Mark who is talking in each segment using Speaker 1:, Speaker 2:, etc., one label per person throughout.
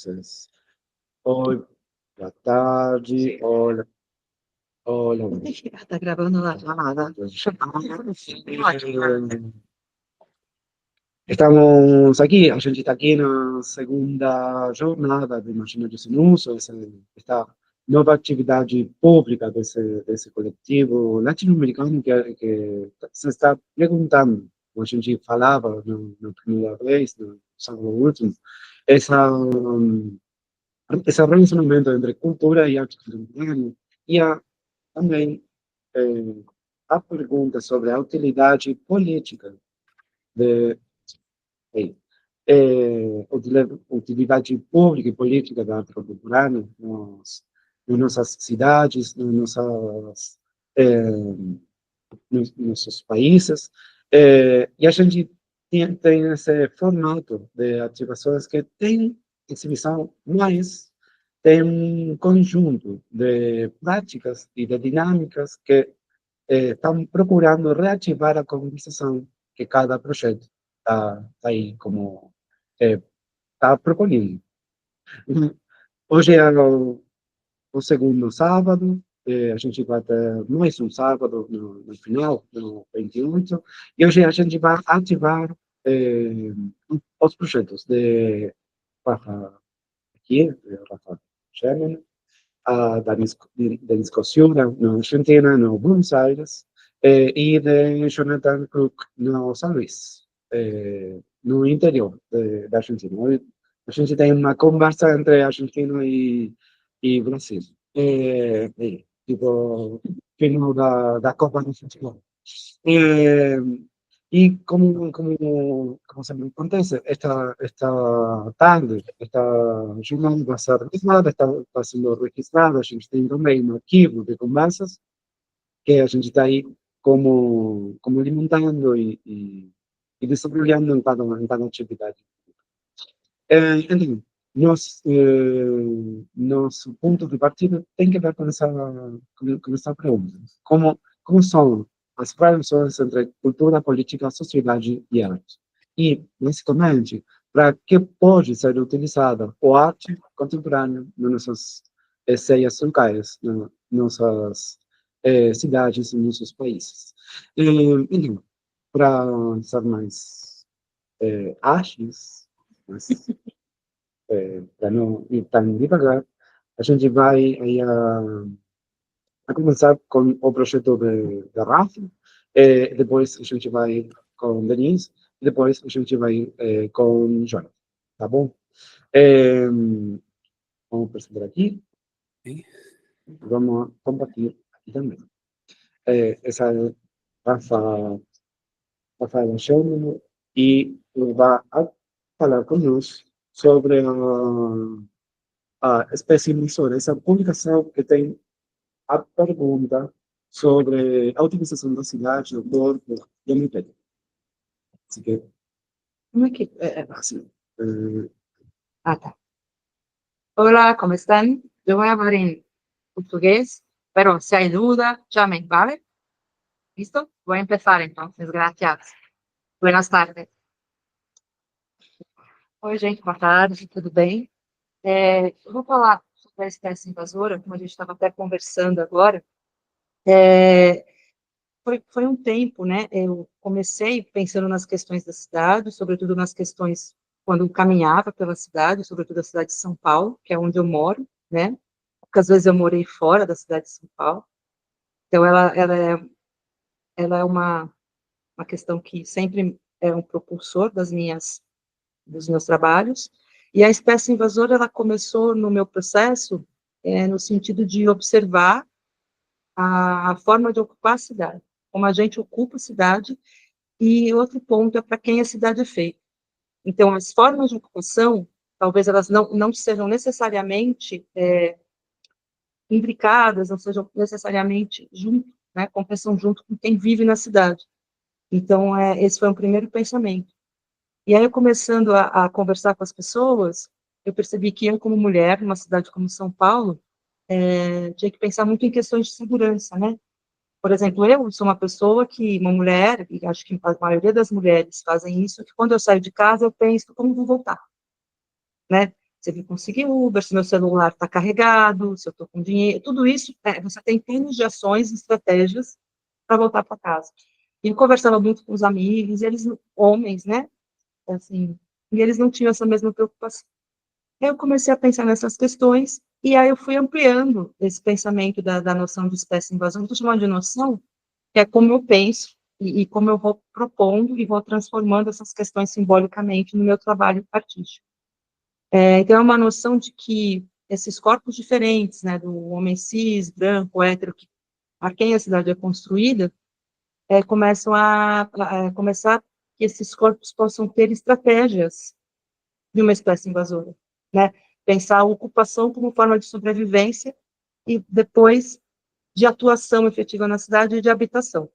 Speaker 1: Entonces, oi, boa tarde, olha, olha.
Speaker 2: Tá gravando lá, chamada.
Speaker 1: Estamos aqui, a gente está aqui na segunda jornada de Imagina Sem Uso, esta nova atividade pública desse coletivo latino-americano que se está perguntando, como a gente falava na primeira vez, no sábado último, essa, esse relacionamento entre cultura e arte contemporânea e também a pergunta sobre a utilidade política de utilidade pública e política da arte contemporânea nas nossas cidades, nos nossos países, e a gente tem esse formato de ativações que tem exibição, mas tem um conjunto de práticas e de dinâmicas que estão procurando reativar a conversação que cada projeto está aí como está propondo. Hoje é o segundo sábado, a gente vai ter mais um sábado no final, no 28, e hoje a gente vai ativar os projetos de Rafa aqui, de Rafa Sherman, da Escócia, na Argentina, no Buenos Aires, e de Jonathan Cook, no São Luís, no interior da Argentina. A gente tem uma conversa entre Argentina e Brasil. Tipo, final da Copa do Futebol. É, e como sempre acontece, esta tarde, esta jornada vai ser registrada, está sendo registrada, a gente tem também um arquivo de conversas que a gente está aí como alimentando e desenvolvendo em cada atividade. Então, nosso ponto de partida tem que ver com essa pergunta. Como são as relações entre cultura, política, sociedade e arte? E, basicamente, para que pode ser utilizada a arte contemporânea nas nossas ceias locais, nas nossas cidades, nos nossos países. Então, para ser mais ágeis, para não ir tão devagar, a gente vai aí a começar com o projeto de Rafa, depois a gente vai com Denise, e depois a gente vai com Jonathan, tá bom? Vamos apresentar aqui, vamos compartilhar aqui também. Essa é Rafael Sherman, e vai falar conosco sobre a espécie emissora, essa publicação que tem a pergunta sobre a utilização da cidade, do corpo e a mipédia. Así que,
Speaker 2: Como é que...
Speaker 1: así,
Speaker 2: tá. Hola, ¿cómo están? Yo voy a hablar en portugués, pero si hay duda, llamen, ¿vale? ¿Listo? Voy a empezar entonces, gracias. Buenas tardes. Oi, gente, boa tarde, tudo bem? Eu vou falar sobre a espécie invasora, como a gente estava até conversando agora. Foi um tempo, né? Eu comecei pensando nas questões da cidade, sobretudo nas questões quando eu caminhava pela cidade, sobretudo a cidade de São Paulo, que é onde eu moro, né? Porque às vezes eu morei fora da cidade de São Paulo. Então, ela é uma questão que sempre é um propulsor dos meus trabalhos. E a espécie invasora, ela começou no meu processo no sentido de observar a forma de ocupar a cidade, como a gente ocupa a cidade, e outro ponto é para quem a cidade é feita. Então, as formas de ocupação, talvez elas não sejam necessariamente imbricadas, não sejam necessariamente junto, né, compensam junto com quem vive na cidade. Então, esse foi um primeiro pensamento. E aí, começando a conversar com as pessoas, eu percebi que eu, como mulher, numa cidade como São Paulo, tinha que pensar muito em questões de segurança, né? Por exemplo, eu sou uma mulher, e acho que a maioria das mulheres fazem isso, que quando eu saio de casa, eu penso como vou voltar, né? se eu conseguir Uber, se meu celular está carregado, se eu estou com dinheiro, tudo isso, você tem planos de ações, estratégias para voltar para casa. E eu conversava muito com os amigos, eles, homens, né, assim, e eles não tinham essa mesma preocupação. Eu comecei a pensar nessas questões, e aí eu fui ampliando esse pensamento da noção de espécie invasora. Estou chamando de noção, que é como eu penso, e como eu vou propondo e vou transformando essas questões simbolicamente no meu trabalho artístico. Então, é uma noção de que esses corpos diferentes, né, do homem cis, branco, hétero, a quem a cidade é construída, começar que esses corpos possam ter estratégias de uma espécie invasora, né? Pensar a ocupação como forma de sobrevivência e depois de atuação efetiva na cidade e de habitação.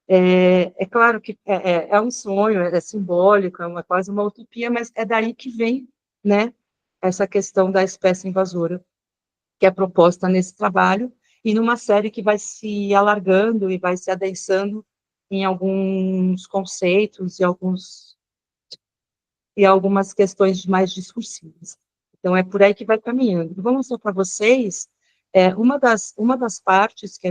Speaker 2: É claro que é um sonho, é simbólico, quase uma utopia, mas é daí que vem, né, essa questão da espécie invasora, que é proposta nesse trabalho, e numa série que vai se alargando e vai se adensando em alguns conceitos e algumas questões mais discursivas. Então, é por aí que vai caminhando. Vou mostrar para vocês uma das partes que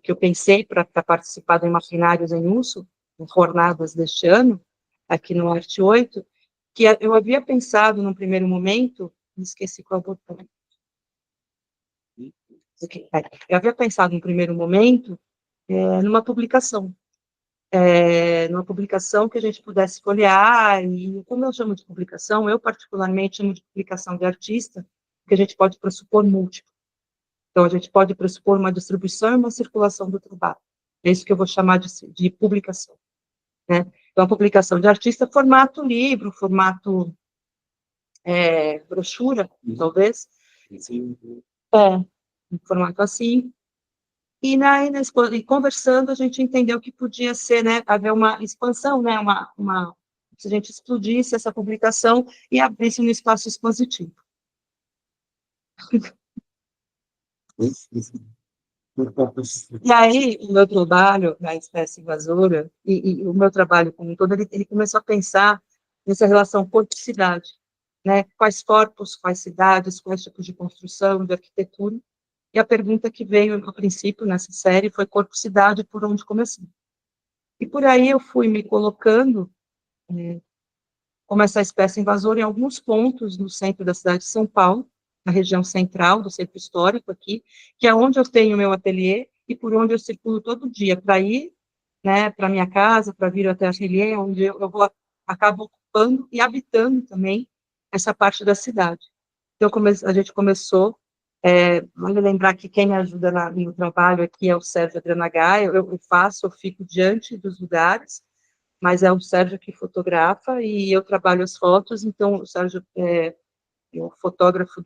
Speaker 2: eu pensei para participar do Imaginários em Uso, em jornadas deste ano, aqui no Arte 8, que eu havia pensado num primeiro momento, me esqueci qual botão. Eu havia pensado num primeiro momento numa publicação que a gente pudesse folhear, e como eu chamo de publicação, eu particularmente chamo de publicação de artista, que a gente pode pressupor múltiplo. Então, a gente pode pressupor uma distribuição e uma circulação do trabalho. É isso que eu vou chamar de publicação, né? Então, a publicação de artista, formato livro, formato brochura, talvez. Sim. Um formato assim. E conversando, a gente entendeu que podia ser, né, haver uma expansão, né, se a gente explodisse essa publicação e abrisse um espaço expositivo. E aí, o meu trabalho na espécie invasora, e o meu trabalho como um todo, ele começou a pensar nessa relação corpo-cidade, né, quais corpos, quais cidades, quais tipos de construção, de arquitetura. E a pergunta que veio, a princípio, nessa série, foi corpo-cidade, por onde comecei. E por aí eu fui me colocando como essa espécie invasora em alguns pontos no centro da cidade de São Paulo, na região central do centro histórico aqui, que é onde eu tenho meu ateliê e por onde eu circulo todo dia para ir, né, para minha casa, para vir até o ateliê, onde acabo ocupando e habitando também essa parte da cidade. Então, a gente começou, vale lembrar que quem me ajuda no trabalho aqui é o Sérgio Adrianagai, eu fico diante dos lugares, mas é o Sérgio que fotografa e eu trabalho as fotos, então o Sérgio é o fotógrafo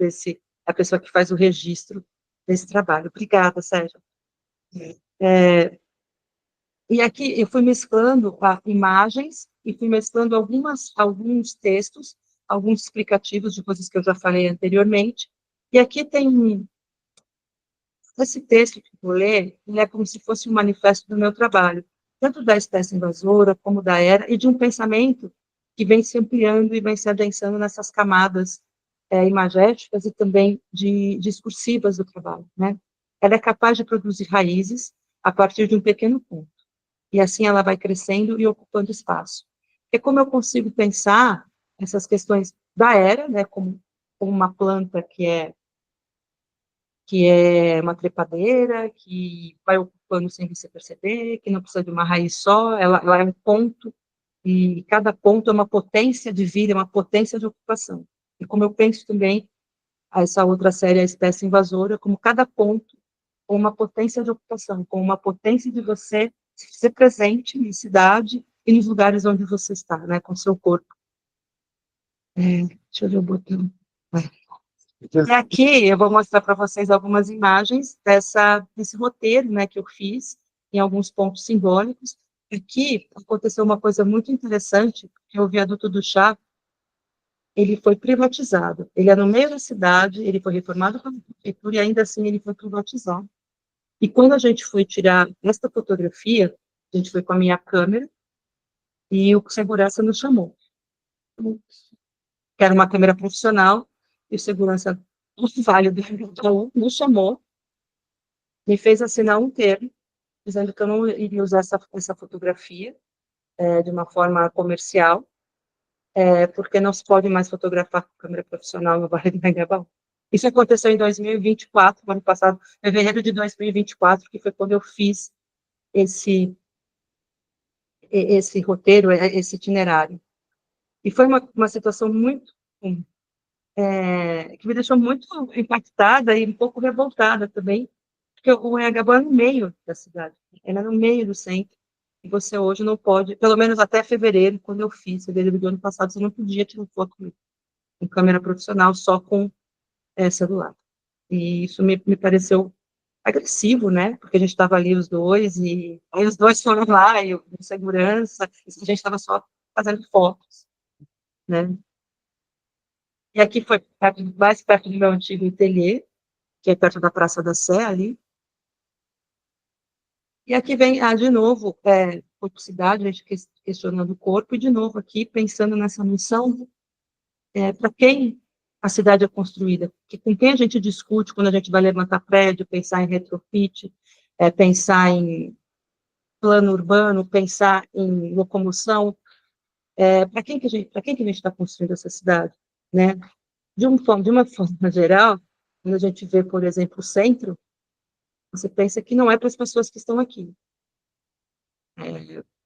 Speaker 2: a pessoa que faz o registro desse trabalho. Obrigada, Sérgio. E aqui eu fui mesclando imagens e fui mesclando alguns textos, alguns explicativos de coisas que eu já falei anteriormente, e aqui tem esse texto que eu vou ler, ele é como se fosse um manifesto do meu trabalho, tanto da espécie invasora, como da era, e de um pensamento que vem se ampliando e vem se adensando nessas camadas imagéticas e também discursivas do trabalho, né? Ela é capaz de produzir raízes a partir de um pequeno ponto, e assim ela vai crescendo e ocupando espaço. É como eu consigo pensar essas questões da era, né, como uma planta que é uma trepadeira, que vai ocupando sem você perceber, que não precisa de uma raiz só, ela é um ponto, e cada ponto é uma potência de vida, é uma potência de ocupação. E como eu penso também, essa outra série, A Espécie Invasora, como cada ponto com uma potência de ocupação, com uma potência de você ser presente na cidade e nos lugares onde você está, né, com o seu corpo. Deixa eu ver o botão. E aqui eu vou mostrar para vocês algumas imagens desse roteiro, né, que eu fiz, em alguns pontos simbólicos. Aqui aconteceu uma coisa muito interessante, que o viaduto do Chá, ele foi privatizado. Ele é no meio da cidade, ele foi reformado pela prefeitura e ainda assim ele foi privatizado. E quando a gente foi tirar esta fotografia, a gente foi com a minha câmera e o segurança nos chamou. que era uma câmera profissional, e o segurança do Vale do Itaú me chamou, me fez assinar um termo, dizendo que eu não iria usar essa fotografia de uma forma comercial, porque não se pode mais fotografar com câmera profissional no Vale do Engabaú. Isso aconteceu em 2024, no ano passado, fevereiro de 2024, que foi quando eu fiz esse roteiro, esse itinerário. E foi uma situação muito, que me deixou muito impactada e um pouco revoltada também, porque o Anhangabaú é no meio da cidade, é no meio do centro, e você hoje não pode, pelo menos até fevereiro, quando eu fiz, fevereiro do ano passado, você não podia tirar foto com câmera profissional, só com celular. E isso me pareceu agressivo, né? Porque a gente estava ali os dois, e aí os dois foram lá, e o segurança, e a gente estava só fazendo fotos, né? E aqui foi mais perto do meu antigo ateliê, que é perto da Praça da Sé, ali. E aqui vem, de novo, publicidade, a gente questionando o corpo, e de novo aqui, pensando nessa noção, para quem a cidade é construída, com quem a gente discute quando a gente vai levantar prédio, pensar em retrofit, pensar em plano urbano, pensar em locomoção, para quem que a gente está construindo essa cidade, né? De uma forma geral, quando a gente vê, por exemplo, o centro, você pensa que não é para as pessoas que estão aqui.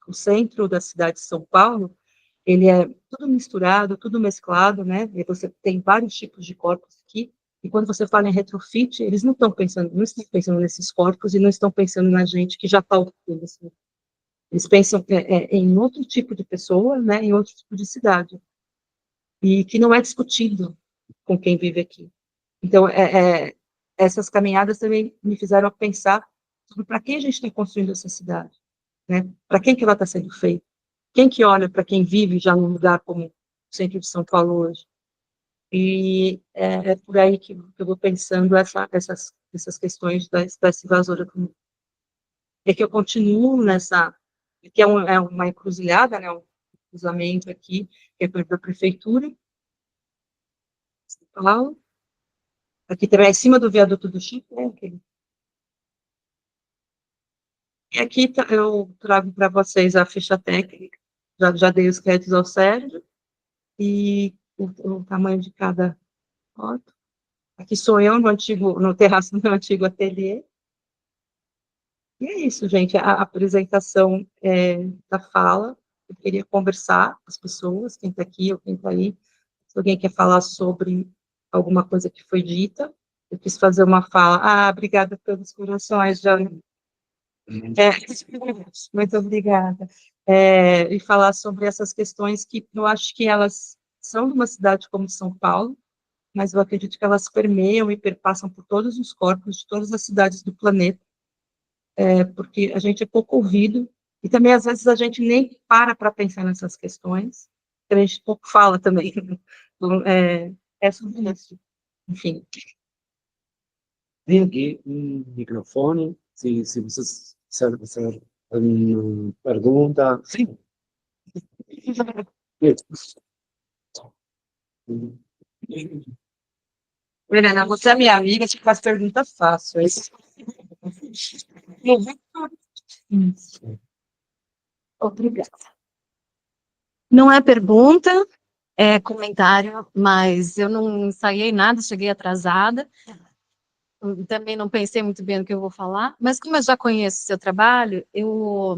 Speaker 2: O centro da cidade de São Paulo, ele é tudo misturado, tudo mesclado, né? E você tem vários tipos de corpos aqui. E quando você fala em retrofit, eles não estão pensando nesses corpos e não estão pensando na gente que já está ocupando assim. Eles pensam em outro tipo de pessoa, né? Em outro tipo de cidade. E que não é discutido com quem vive aqui. Então, essas caminhadas também me fizeram pensar sobre para quem a gente está construindo essa cidade, né? Para quem que ela está sendo feita? Quem que olha para quem vive já num lugar como o centro de São Paulo hoje? E é por aí que eu vou pensando essas questões dessa invasora. É que eu continuo que é uma encruzilhada, né? Um cruzamento aqui, que é perto da prefeitura, São Paulo. Aqui também é em cima do viaduto do Chico, né? E aqui eu trago para vocês a ficha técnica, já dei os créditos ao Sérgio, e o tamanho de cada foto. Aqui sou eu no terraço do meu antigo ateliê. E é isso, gente, a apresentação da fala. Eu queria conversar com as pessoas, quem está aqui ou quem está aí. Se alguém quer falar sobre alguma coisa que foi dita, eu quis fazer uma fala. Obrigada pelos corações, Jane. Muito obrigada. E falar sobre essas questões que eu acho que elas são de uma cidade como São Paulo, mas eu acredito que elas permeiam e perpassam por todos os corpos de todas as cidades do planeta, porque a gente é pouco ouvido, e também, às vezes, a gente nem para pensar nessas questões, a gente pouco fala também. Então, sobre isso. Enfim.
Speaker 1: Tem aqui um microfone, se vocês quiserem uma pergunta. Sim.
Speaker 2: Helena, você é minha amiga, te faz pergunta fácil.
Speaker 3: Obrigada. Não é pergunta, é comentário, mas eu não ensaiei nada, cheguei atrasada. Também não pensei muito bem no que eu vou falar, mas como eu já conheço o seu trabalho, eu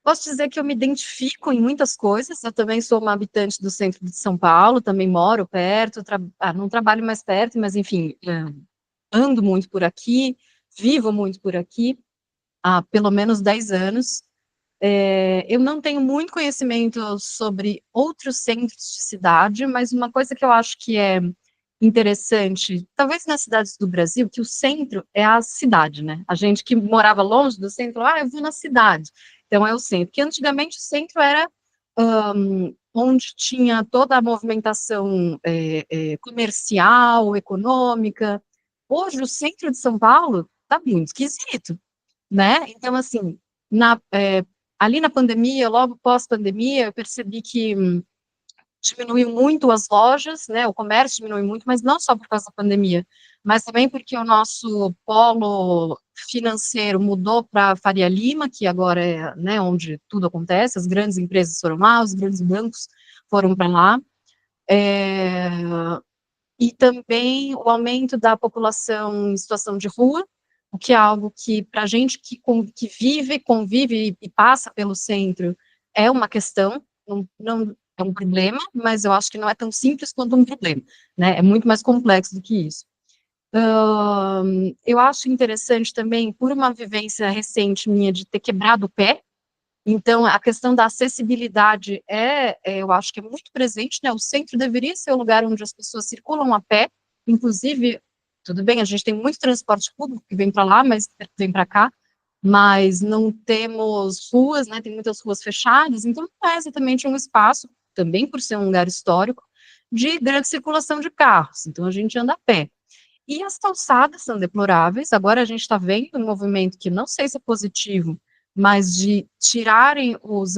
Speaker 3: posso dizer que eu me identifico em muitas coisas. Eu também sou uma habitante do centro de São Paulo, também moro perto, não trabalho mais perto, mas enfim, ando muito por aqui, vivo muito por aqui, há pelo menos 10 anos. Eu não tenho muito conhecimento sobre outros centros de cidade, mas uma coisa que eu acho que é interessante, talvez nas cidades do Brasil, que o centro é a cidade, né? A gente que morava longe do centro, eu vou na cidade, então é o centro. Porque antigamente o centro era onde tinha toda a movimentação comercial, econômica. Hoje o centro de São Paulo está muito esquisito, né? Então, assim, ali na pandemia, logo pós-pandemia, eu percebi que diminuiu muito as lojas, né, o comércio diminuiu muito, mas não só por causa da pandemia, mas também porque o nosso polo financeiro mudou para Faria Lima, que agora é, né, onde tudo acontece, as grandes empresas foram lá, os grandes bancos foram para lá, é, e também o aumento da população em situação de rua, o que é algo que, para a gente que vive, convive e passa pelo centro, é uma questão, não é um problema, mas eu acho que não é tão simples quanto um problema, né? É muito mais complexo do que isso. Eu acho interessante também, por uma vivência recente minha de ter quebrado o pé, então a questão da acessibilidade eu acho que é muito presente, né? O centro deveria ser o lugar onde as pessoas circulam a pé, inclusive, tudo bem, a gente tem muito transporte público que vem para lá, mas vem para cá, mas não temos ruas, né? Tem muitas ruas fechadas, então não é exatamente um espaço, também por ser um lugar histórico, de grande circulação de carros, então a gente anda a pé. E as calçadas são deploráveis. Agora a gente está vendo um movimento que não sei se é positivo, mas de tirarem as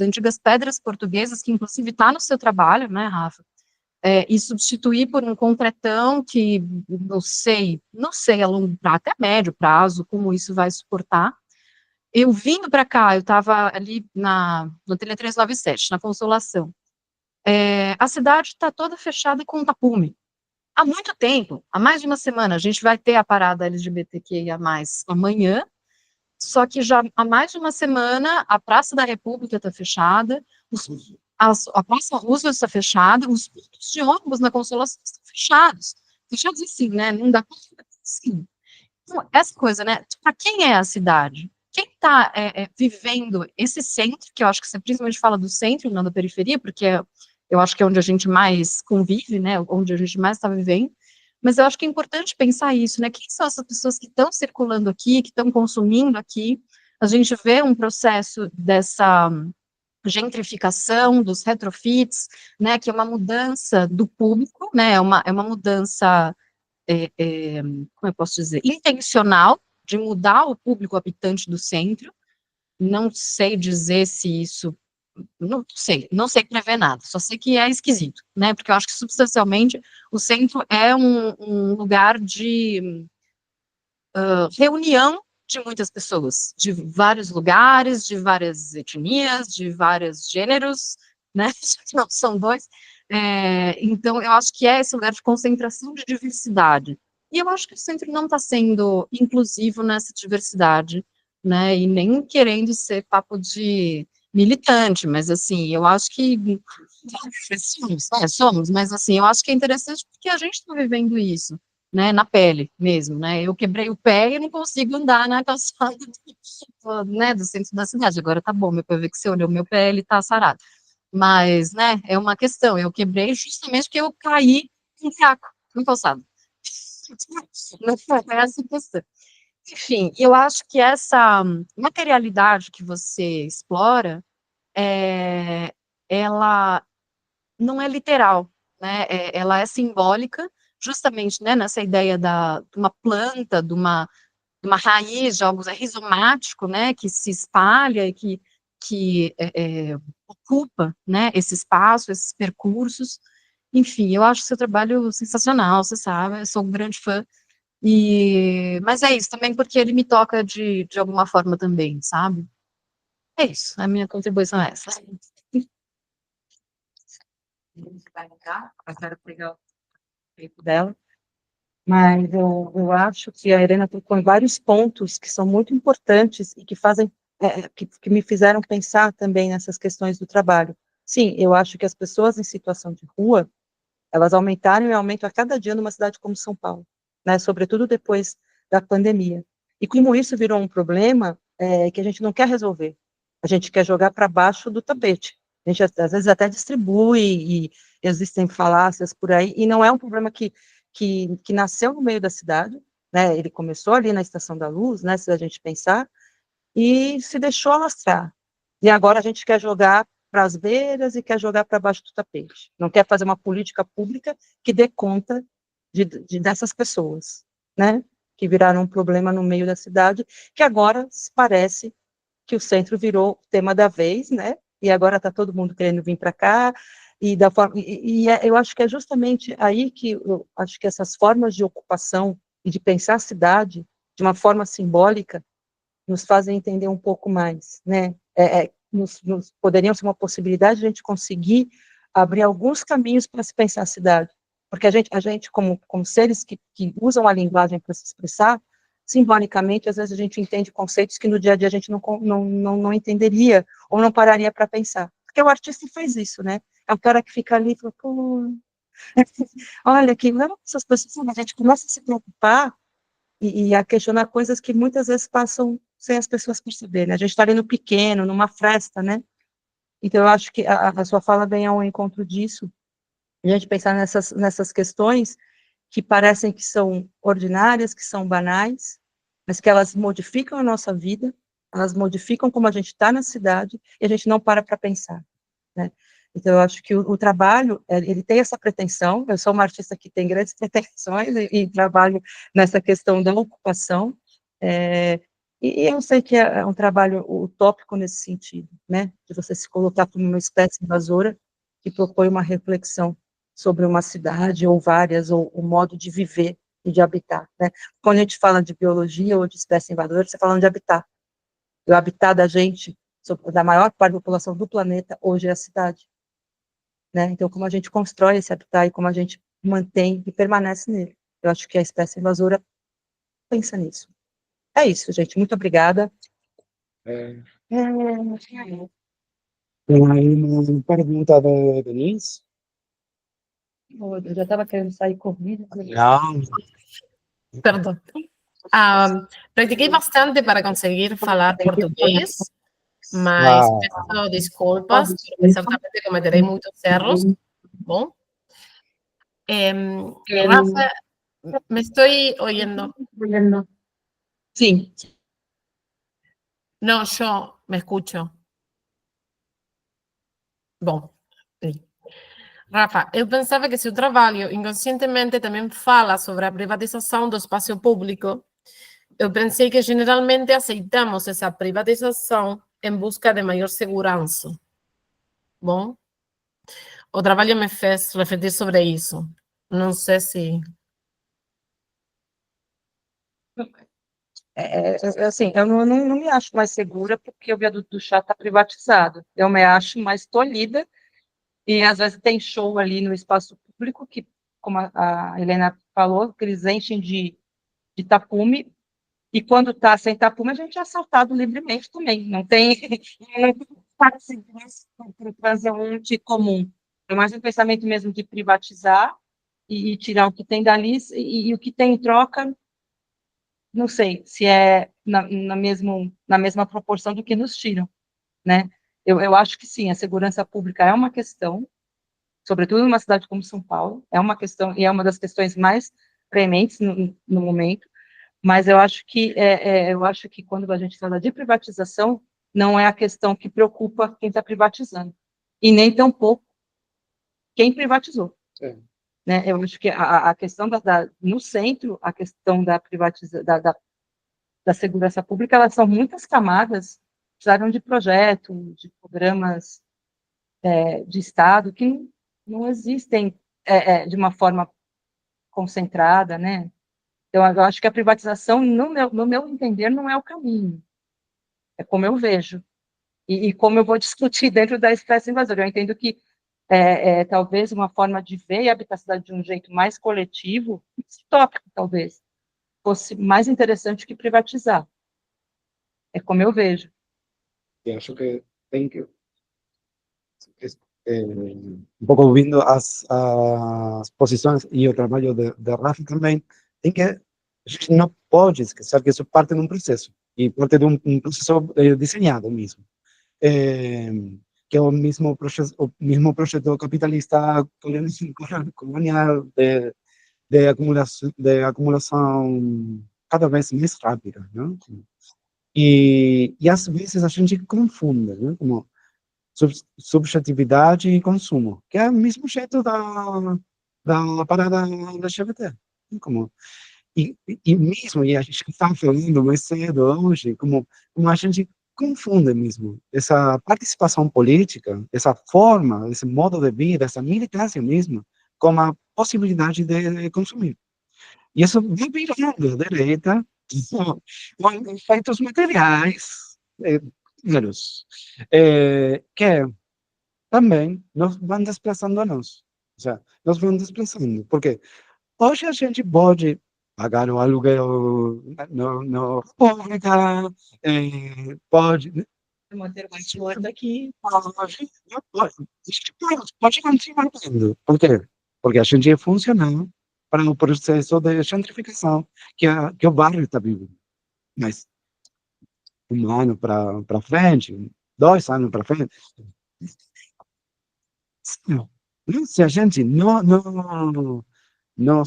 Speaker 3: antigas pedras portuguesas, que inclusive está no seu trabalho, né, Rafa? E substituir por um concretão que não sei a longo prazo, até médio prazo, como isso vai suportar. Eu vindo para cá, eu estava ali no Tele 397, na Consolação. A cidade está toda fechada com tapume. Há muito tempo, há mais de uma semana, a gente vai ter a parada LGBTQIA+, amanhã, só que já há mais de uma semana a Praça da República está fechada, a Praça Roosevelt está fechada, os pontos de ônibus na Consolação estão fechados. Fechados assim, né? Não dá para assim. Então, essa coisa, né? Para quem é a cidade? Quem está vivendo esse centro, que eu acho que você principalmente fala do centro, não da periferia, porque eu acho que é onde a gente mais convive, né? Onde a gente mais está vivendo. Mas eu acho que é importante pensar isso, né? Quem são essas pessoas que estão circulando aqui, que estão consumindo aqui? A gente vê um processo dessa gentrificação, dos retrofits, né? Que é uma mudança do público, né? É uma mudança, como eu posso dizer, intencional, de mudar o público habitante do centro. Não sei dizer se isso, não sei prever nada, só sei que é esquisito, né, porque eu acho que substancialmente o centro é um lugar de reunião de muitas pessoas, de vários lugares, de várias etnias, de vários gêneros, né, não são dois, então eu acho que é esse lugar de concentração de diversidade, e eu acho que o centro não está sendo inclusivo nessa diversidade, né, e nem querendo ser papo de militante, mas assim, eu acho que somos, mas assim, eu acho que é interessante porque a gente está vivendo isso, né, na pele mesmo, né, eu quebrei o pé e não consigo andar na calçada né, do centro da cidade, agora tá bom, meu pé vê que você olhou meu pé, ele tá sarado, mas, né, é uma questão, eu quebrei justamente porque eu caí em buraco, no calçado, não foi essa a questão. Enfim, eu acho que essa materialidade que você explora, ela não é literal, né, ela é simbólica, justamente, né, nessa ideia de uma planta, de uma raiz de algo rizomático, né, que se espalha e que ocupa, né, esse espaço, esses percursos, enfim, eu acho o seu trabalho sensacional, você sabe, eu sou um grande fã, mas é isso, também porque ele me toca de alguma forma também, sabe? É isso, a minha contribuição é essa. Vai entrar, eu quero pegar o tempo dela. Mas eu acho que a Helena tocou em vários pontos que são muito importantes e que fazem, que me fizeram pensar também nessas questões do trabalho. Sim, eu acho que as pessoas em situação de rua, elas aumentaram e aumentam a cada dia numa cidade como São Paulo, né? Sobretudo depois da pandemia. E como isso virou um problema, que a gente não quer resolver, a gente quer jogar para baixo do tapete. A gente às vezes até distribui e existem falácias por aí, e não é um problema que nasceu no meio da cidade, né? Ele começou ali na Estação da Luz, né? Se a gente pensar, e se deixou alastrar. E agora a gente quer jogar para as beiras e quer jogar para baixo do tapete. Não quer fazer uma política pública que dê conta dessas pessoas, né? Que viraram um problema no meio da cidade, que agora parece que o centro virou tema da vez, né?
Speaker 2: e agora está todo mundo querendo vir para cá, e da forma, eu acho que é justamente aí que eu acho que essas formas de ocupação e de pensar a cidade de uma forma simbólica nos fazem entender um pouco mais, né? Poderiam ser uma possibilidade de a gente conseguir abrir alguns caminhos para se pensar a cidade, porque a gente como seres que usam a linguagem para se expressar, simbolicamente, às vezes a gente entende conceitos que no dia a dia a gente não entenderia, ou não pararia para pensar, porque o artista faz isso, né? É o cara que fica ali e fala, pô, olha, que essas pessoas, a gente começa a se preocupar e a questionar coisas que muitas vezes passam sem as pessoas perceberem. A gente está ali no pequeno, numa festa, né? Então, eu acho que a sua fala vem ao encontro disso, a gente pensar nessas questões que parecem que são ordinárias, que são banais, mas que elas modificam a nossa vida, elas modificam como a gente está na cidade, e a gente não para pensar, né? Então, eu acho que o trabalho, ele tem essa pretensão, eu sou uma artista que tem grandes pretensões e trabalho nessa questão da ocupação, e eu sei que é um trabalho utópico nesse sentido, né, de você se colocar como uma espécie invasora que propõe uma reflexão sobre uma cidade ou várias, ou o modo de viver e de habitar, né. Quando a gente fala de biologia ou de espécie invasora, você está falando de habitat. O habitat da gente, da maior parte da população do planeta, hoje é a cidade, né? Então, como a gente constrói esse habitat e como a gente mantém e permanece nele. Eu acho que a espécie invasora pensa nisso. É isso, gente. Muito obrigada.
Speaker 1: É, tem aí uma pergunta da Denise.
Speaker 2: Eu já estava querendo sair corrida.
Speaker 1: Não.
Speaker 4: Perdón. Practiquei bastante para conseguir falar português, mas peço desculpas, porque certamente cometerei muitos erros. Bom, Rafa, me estou oyendo.
Speaker 2: Sim.
Speaker 4: No, yo me escucho. Bom, sim. Rafa, eu pensava que seu trabalho inconscientemente também fala sobre a privatização do espaço público. Eu pensei que generalmente aceitamos essa privatização em busca de maior segurança. Bom, o trabalho me fez refletir sobre isso. Não sei se...
Speaker 2: Assim, eu não me acho mais segura porque o viaduto do chá está privatizado. Eu me acho mais tolhida e, às vezes, tem show ali no espaço público que, como a Helena falou, que eles enchem de tapume, e quando está sem tapume, a gente é assaltado livremente também. Não tem transeunte comum. É mais um pensamento mesmo de privatizar e tirar o que tem dali, e o que tem em troca, não sei se é na mesma proporção do que nos tiram, né? Eu acho que sim, a segurança pública é uma questão, sobretudo numa cidade como São Paulo, é uma questão, e é uma das questões mais prementes no momento, mas eu acho que quando a gente fala de privatização, não é a questão que preocupa quem está privatizando, e nem tampouco quem privatizou. Né? Eu acho que a questão no centro, a questão da da segurança pública, elas são muitas camadas, precisaram de projetos, de programas de Estado que não existem de uma forma concentrada, né? Então, eu acho que a privatização, no meu entender, não é o caminho. É como eu vejo. E como eu vou discutir dentro da espécie invasora. Eu entendo que talvez uma forma de ver e habitar a cidade de um jeito mais coletivo, tópico, talvez, fosse mais interessante que privatizar. É como eu vejo.
Speaker 1: Eu acho que tem que, um pouco ouvindo as posições e o trabalho de Rafa também, tem que, a gente não pode esquecer que isso parte de um processo, e parte de um processo desenhado mesmo, que é o mesmo projeto capitalista colonial de acumulação cada vez mais rápida, não? E às vezes a gente confunde, né? Como subjetividade e consumo, que é o mesmo jeito da parada LGBT. Né? Como, e mesmo, e a gente estava falando mais cedo hoje, como a gente confunde mesmo essa participação política, essa forma, esse modo de vida, essa militância mesmo, com a possibilidade de consumir. E isso vai virando a direita com efeitos materiais, claros, que também nos vão desplaçando a nós. Ou seja, nos vão desplaçando. Porque hoje a gente pode pagar o aluguel na República, pode,
Speaker 2: Manter uma conta aqui.
Speaker 1: pode continuar tendo. Por quê? Porque a gente é funcional para o processo de gentrificação que o bairro está vivendo. Mas um ano para frente, 2 anos para frente, se a gente não, não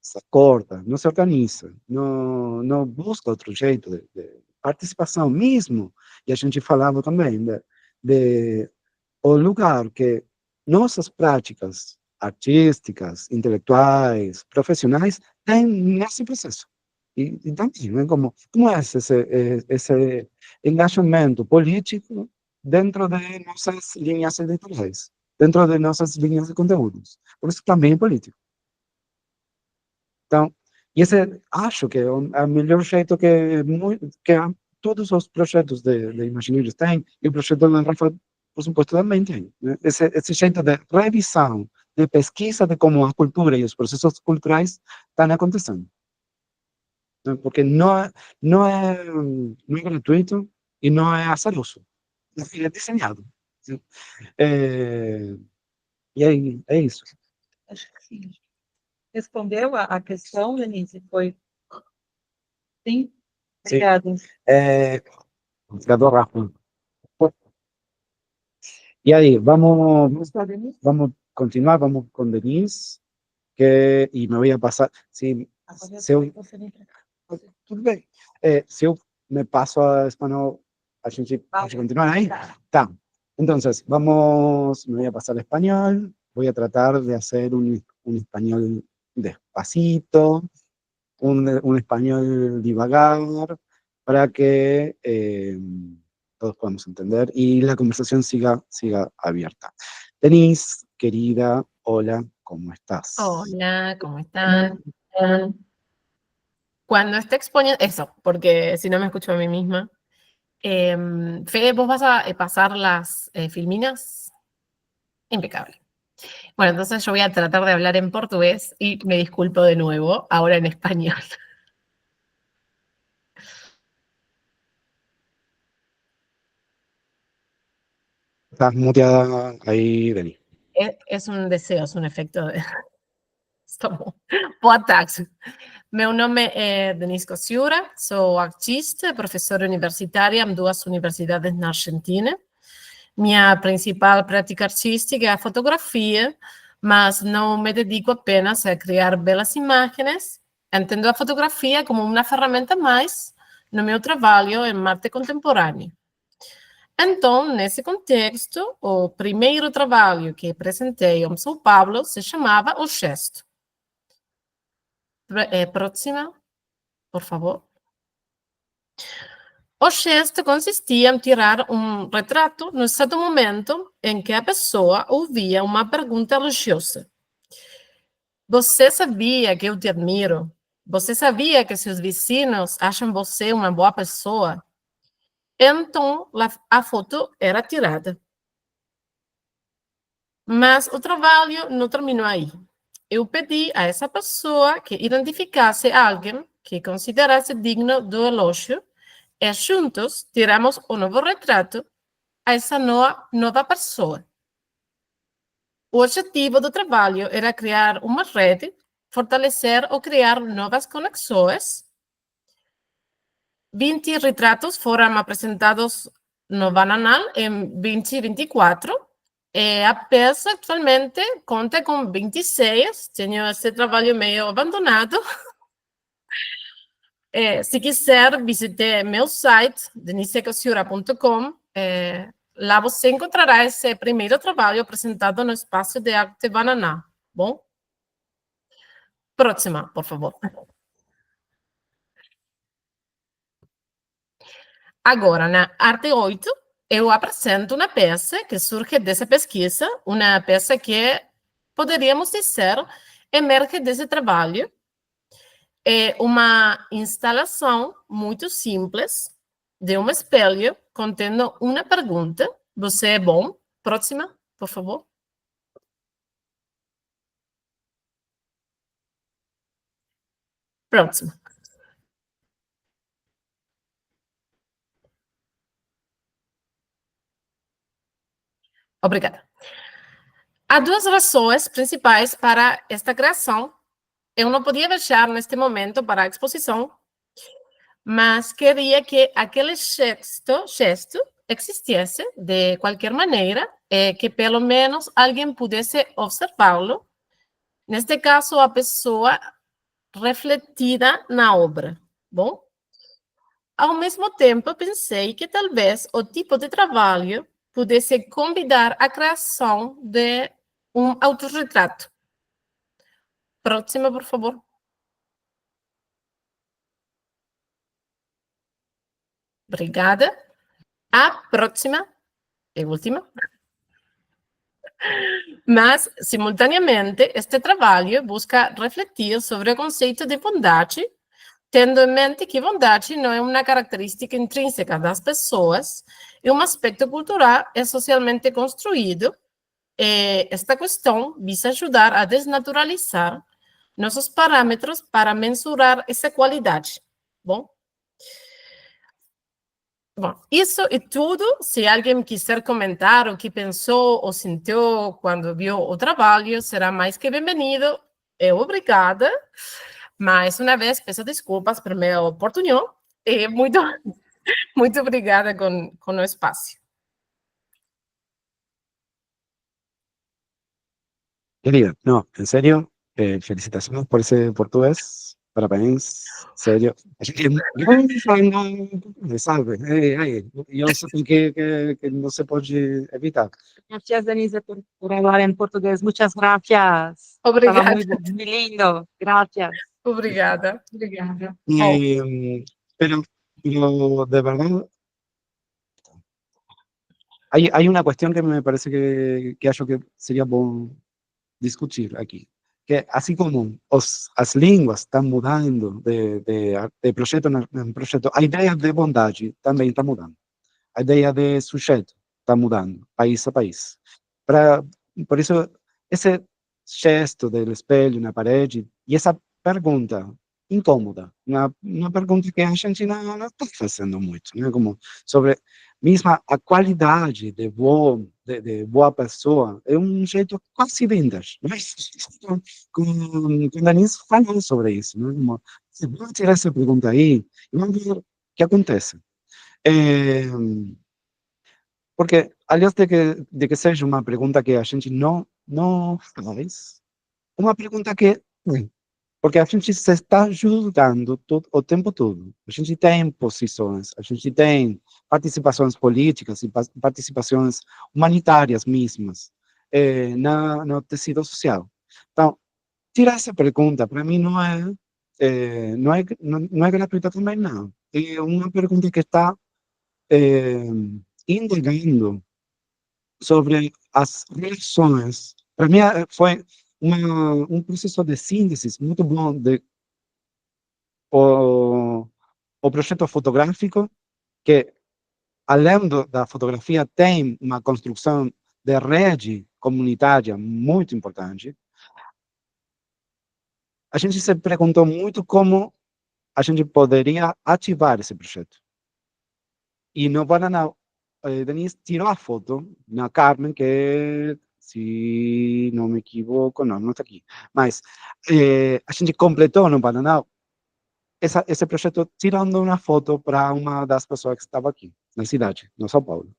Speaker 1: se acorda, não se organiza, não busca outro jeito de participação mesmo, e a gente falava também de o lugar que nossas práticas artísticas, intelectuais, profissionais têm nesse processo. E também, né, como é esse engajamento político dentro de nossas linhas editoriais, dentro de nossas linhas de conteúdos. Por isso também é político. Então, e esse acho que é o melhor jeito que todos os projetos de Imaginários têm, e o projeto da Rafa, por supuesto, também tem. Né? Esse jeito de revisão, de pesquisa de como a cultura e os processos culturais estão acontecendo. Né? Porque não é gratuito e não é azaroso. É desenhado. É, e aí, é isso.
Speaker 2: Acho que sim. Respondeu a questão, Denise? Foi? Sim?
Speaker 1: Sim.
Speaker 2: Obrigada.
Speaker 1: Obrigado, Rafa. E aí, vamos continuar, vamos com Denise, e me vou passar, se eu, tudo bem, se eu me passo a espanhol, a gente pode continuar aí? Tá, então, me voy a pasar a español, voy a tratar de hacer un español despacito, un español divagar, para que todos podamos entender y la conversación siga abierta. Denise, querida, hola, ¿cómo estás?
Speaker 4: Hola, ¿cómo están? Cuando esté exponiendo, eso, porque si no me escucho a mí misma. Fede, ¿vos vas a pasar las filminas? Impecable. Bueno, entonces yo voy a tratar de hablar en portugués y me disculpo de nuevo, ahora en español.
Speaker 1: Estás muteada ahí, Denise.
Speaker 4: Es un deseo, es un efecto de... Boa tarde. Meu nome é Denise Cociura, sou artista, professora universitária em 2 universidades na Argentina. Minha principal prática artística é a fotografia, mas não me dedico apenas a criar belas imagens. Entendo a fotografia como uma ferramenta mais no meu trabalho em arte contemporânea. Então, nesse contexto, o primeiro trabalho que apresentei em São Paulo se chamava O Gesto. Próxima, por favor. O gesto consistia em tirar um retrato no exato momento em que a pessoa ouvia uma pergunta elogiosa. Você sabia que eu te admiro? Você sabia que seus vizinhos acham você uma boa pessoa? Então, a foto era tirada. Mas o trabalho não terminou aí. Eu pedi a essa pessoa que identificasse alguém que considerasse digno do elogio e juntos tiramos um novo retrato a essa nova pessoa. O objetivo do trabalho era criar uma rede, fortalecer ou criar novas conexões. 20 retratos foram apresentados no Bananal em 2024. A peça atualmente conta com 26. Tenho esse trabalho meio abandonado. Se quiser, visite meu site, denisecociura.com. Lá você encontrará esse primeiro trabalho apresentado no Espaço de Arte Bananá. Bom? Próxima, por favor. Agora, na arte 8, eu apresento uma peça que surge dessa pesquisa, uma peça que, poderíamos dizer, emerge desse trabalho. É uma instalação muito simples de um espelho contendo uma pergunta. Você é bom? Próxima, por favor. Próxima. Obrigada. Há duas razões principais para esta criação. Eu não podia deixar neste momento para a exposição, mas queria que aquele gesto existisse de qualquer maneira, que pelo menos alguém pudesse observá-lo. Neste caso, a pessoa refletida na obra. Bom, ao mesmo tempo, pensei que talvez o tipo de trabalho pudesse convidar a criação de um autorretrato. Próxima, por favor. Obrigada. A próxima e última. Mas, simultaneamente, este trabalho busca refletir sobre o conceito de bondade, tendo em mente que bondade não é uma característica intrínseca das pessoas, é um aspecto cultural e socialmente construído. Esta questão visa ajudar a desnaturalizar nossos parâmetros para mensurar essa qualidade. Bom, isso é tudo. Se alguém quiser comentar o que pensou ou sentiu quando viu o trabalho, será mais que bem-vindo. Obrigada. Mais uma vez, peço desculpas pelo meu portunhol e muito, muito obrigada com o espaço.
Speaker 1: Querida, no, en serio, felicitaciones por ese portugués, parabéns, serio. Sabe, eu sei que não se pode evitar.
Speaker 2: Gracias, Denise, por hablar en portugués. Muchas gracias.
Speaker 4: Obrigada.
Speaker 2: Estaba muy lindo. Gracias.
Speaker 4: Obrigada.
Speaker 2: Obrigada.
Speaker 1: Pero de verdad, hay una cuestión que me parece que acho que sería bom discutir aqui, que assim como as línguas estão mudando de projeto em projeto, a ideia de bondade também está mudando. A ideia de sujeito está mudando, país a país. Por isso, esse gesto do espelho na parede e essa pergunta incômoda, uma pergunta que a gente não está fazendo muito, né? Como sobre mesmo a qualidade de boa pessoa, é um jeito quase vintage, mas com Denise falou sobre isso, né? Como, se vamos tirar essa pergunta aí, e vamos ver o que acontece. Porque, aliás de que seja uma pergunta que a gente não faz, uma pergunta que, porque a gente se está julgando o tempo todo. A gente tem posições, a gente tem participações políticas e participações humanitárias mesmas no tecido social. Então, tirar essa pergunta, para mim, não é gratuita também, não. É uma pergunta que está indagando sobre as relações. Para mim, foi um processo de síntese muito bom o projeto fotográfico, que, além da fotografia, tem uma construção de rede comunitária muito importante. A gente se perguntou muito como a gente poderia ativar esse projeto. E no Banana, Denise tirou a foto na Carmen, que, se não me equivoco, não está aqui. Mas a gente completou no Banana esse projeto tirando uma foto para uma das pessoas que estava aqui, na cidade, no São Paulo.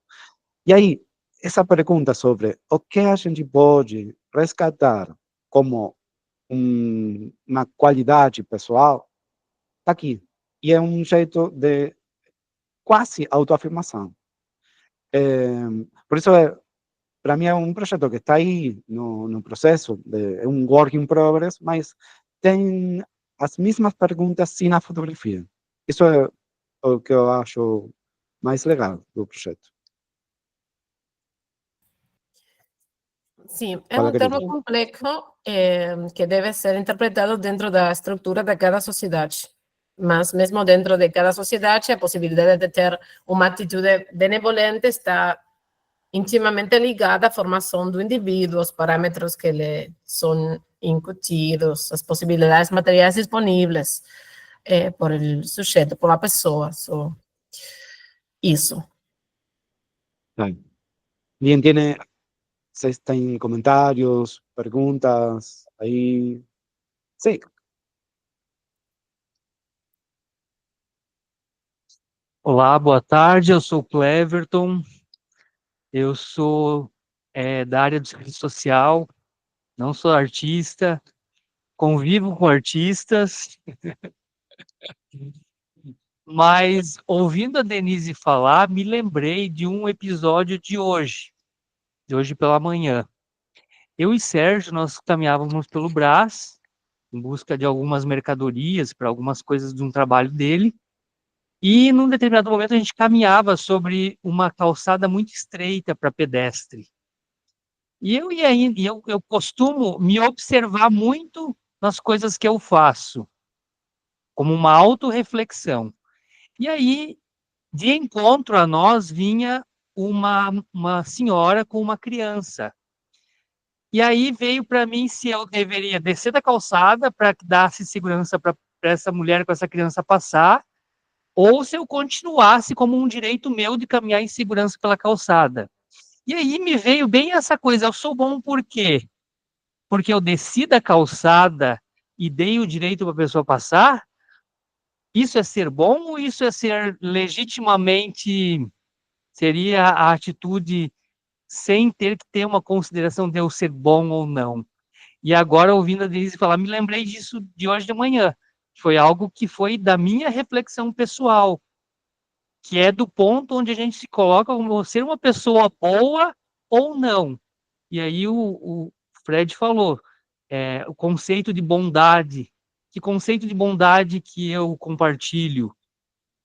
Speaker 1: E aí, essa pergunta sobre o que a gente pode resgatar como uma qualidade pessoal, está aqui. E é um jeito de quase autoafirmação. Por isso, para mim, é um projeto que está aí no processo, é um work in progress, mas tem as mesmas perguntas sem a fotografia. Isso é o que eu acho mais legal do projeto.
Speaker 4: Sim, é
Speaker 1: Fala,
Speaker 4: um termo
Speaker 1: querida.
Speaker 4: complexo que deve ser interpretado dentro da estrutura de cada sociedade. Mas mesmo dentro de cada sociedade, a possibilidade de ter uma atitude benevolente está intimamente ligada à formação do indivíduo, aos parâmetros que lhe são incutidos, às possibilidades materiais disponíveis por el sujeito, por la pessoa. Isso.
Speaker 1: Bien, ¿se tienen comentarios, preguntas ahí? Sí.
Speaker 5: Olá, boa tarde. Eu sou o Cleverton. Eu sou da área de serviço social. Não sou artista. Convivo com artistas. Mas ouvindo a Denise falar, me lembrei de um episódio de hoje pela manhã. Eu e Sérgio, nós caminhávamos pelo Brás em busca de algumas mercadorias para algumas coisas de um trabalho dele. E num determinado momento a gente caminhava sobre uma calçada muito estreita para pedestre. E eu costumo me observar muito nas coisas que eu faço, como uma autorreflexão. E aí, de encontro a nós, vinha uma senhora com uma criança. E aí veio para mim se eu deveria descer da calçada para que desse segurança para essa mulher com essa criança passar, ou se eu continuasse como um direito meu de caminhar em segurança pela calçada. E aí me veio bem essa coisa, eu sou bom por quê? Porque eu desci da calçada e dei o direito para a pessoa passar? Isso é ser bom ou isso é ser legitimamente, seria a atitude sem ter que ter uma consideração de eu ser bom ou não? E agora, ouvindo a Denise falar, me lembrei disso de hoje de manhã. Foi algo que foi da minha reflexão pessoal, que é do ponto onde a gente se coloca como ser uma pessoa boa ou não. E aí o Fred falou, o conceito de bondade. Que conceito de bondade que eu compartilho?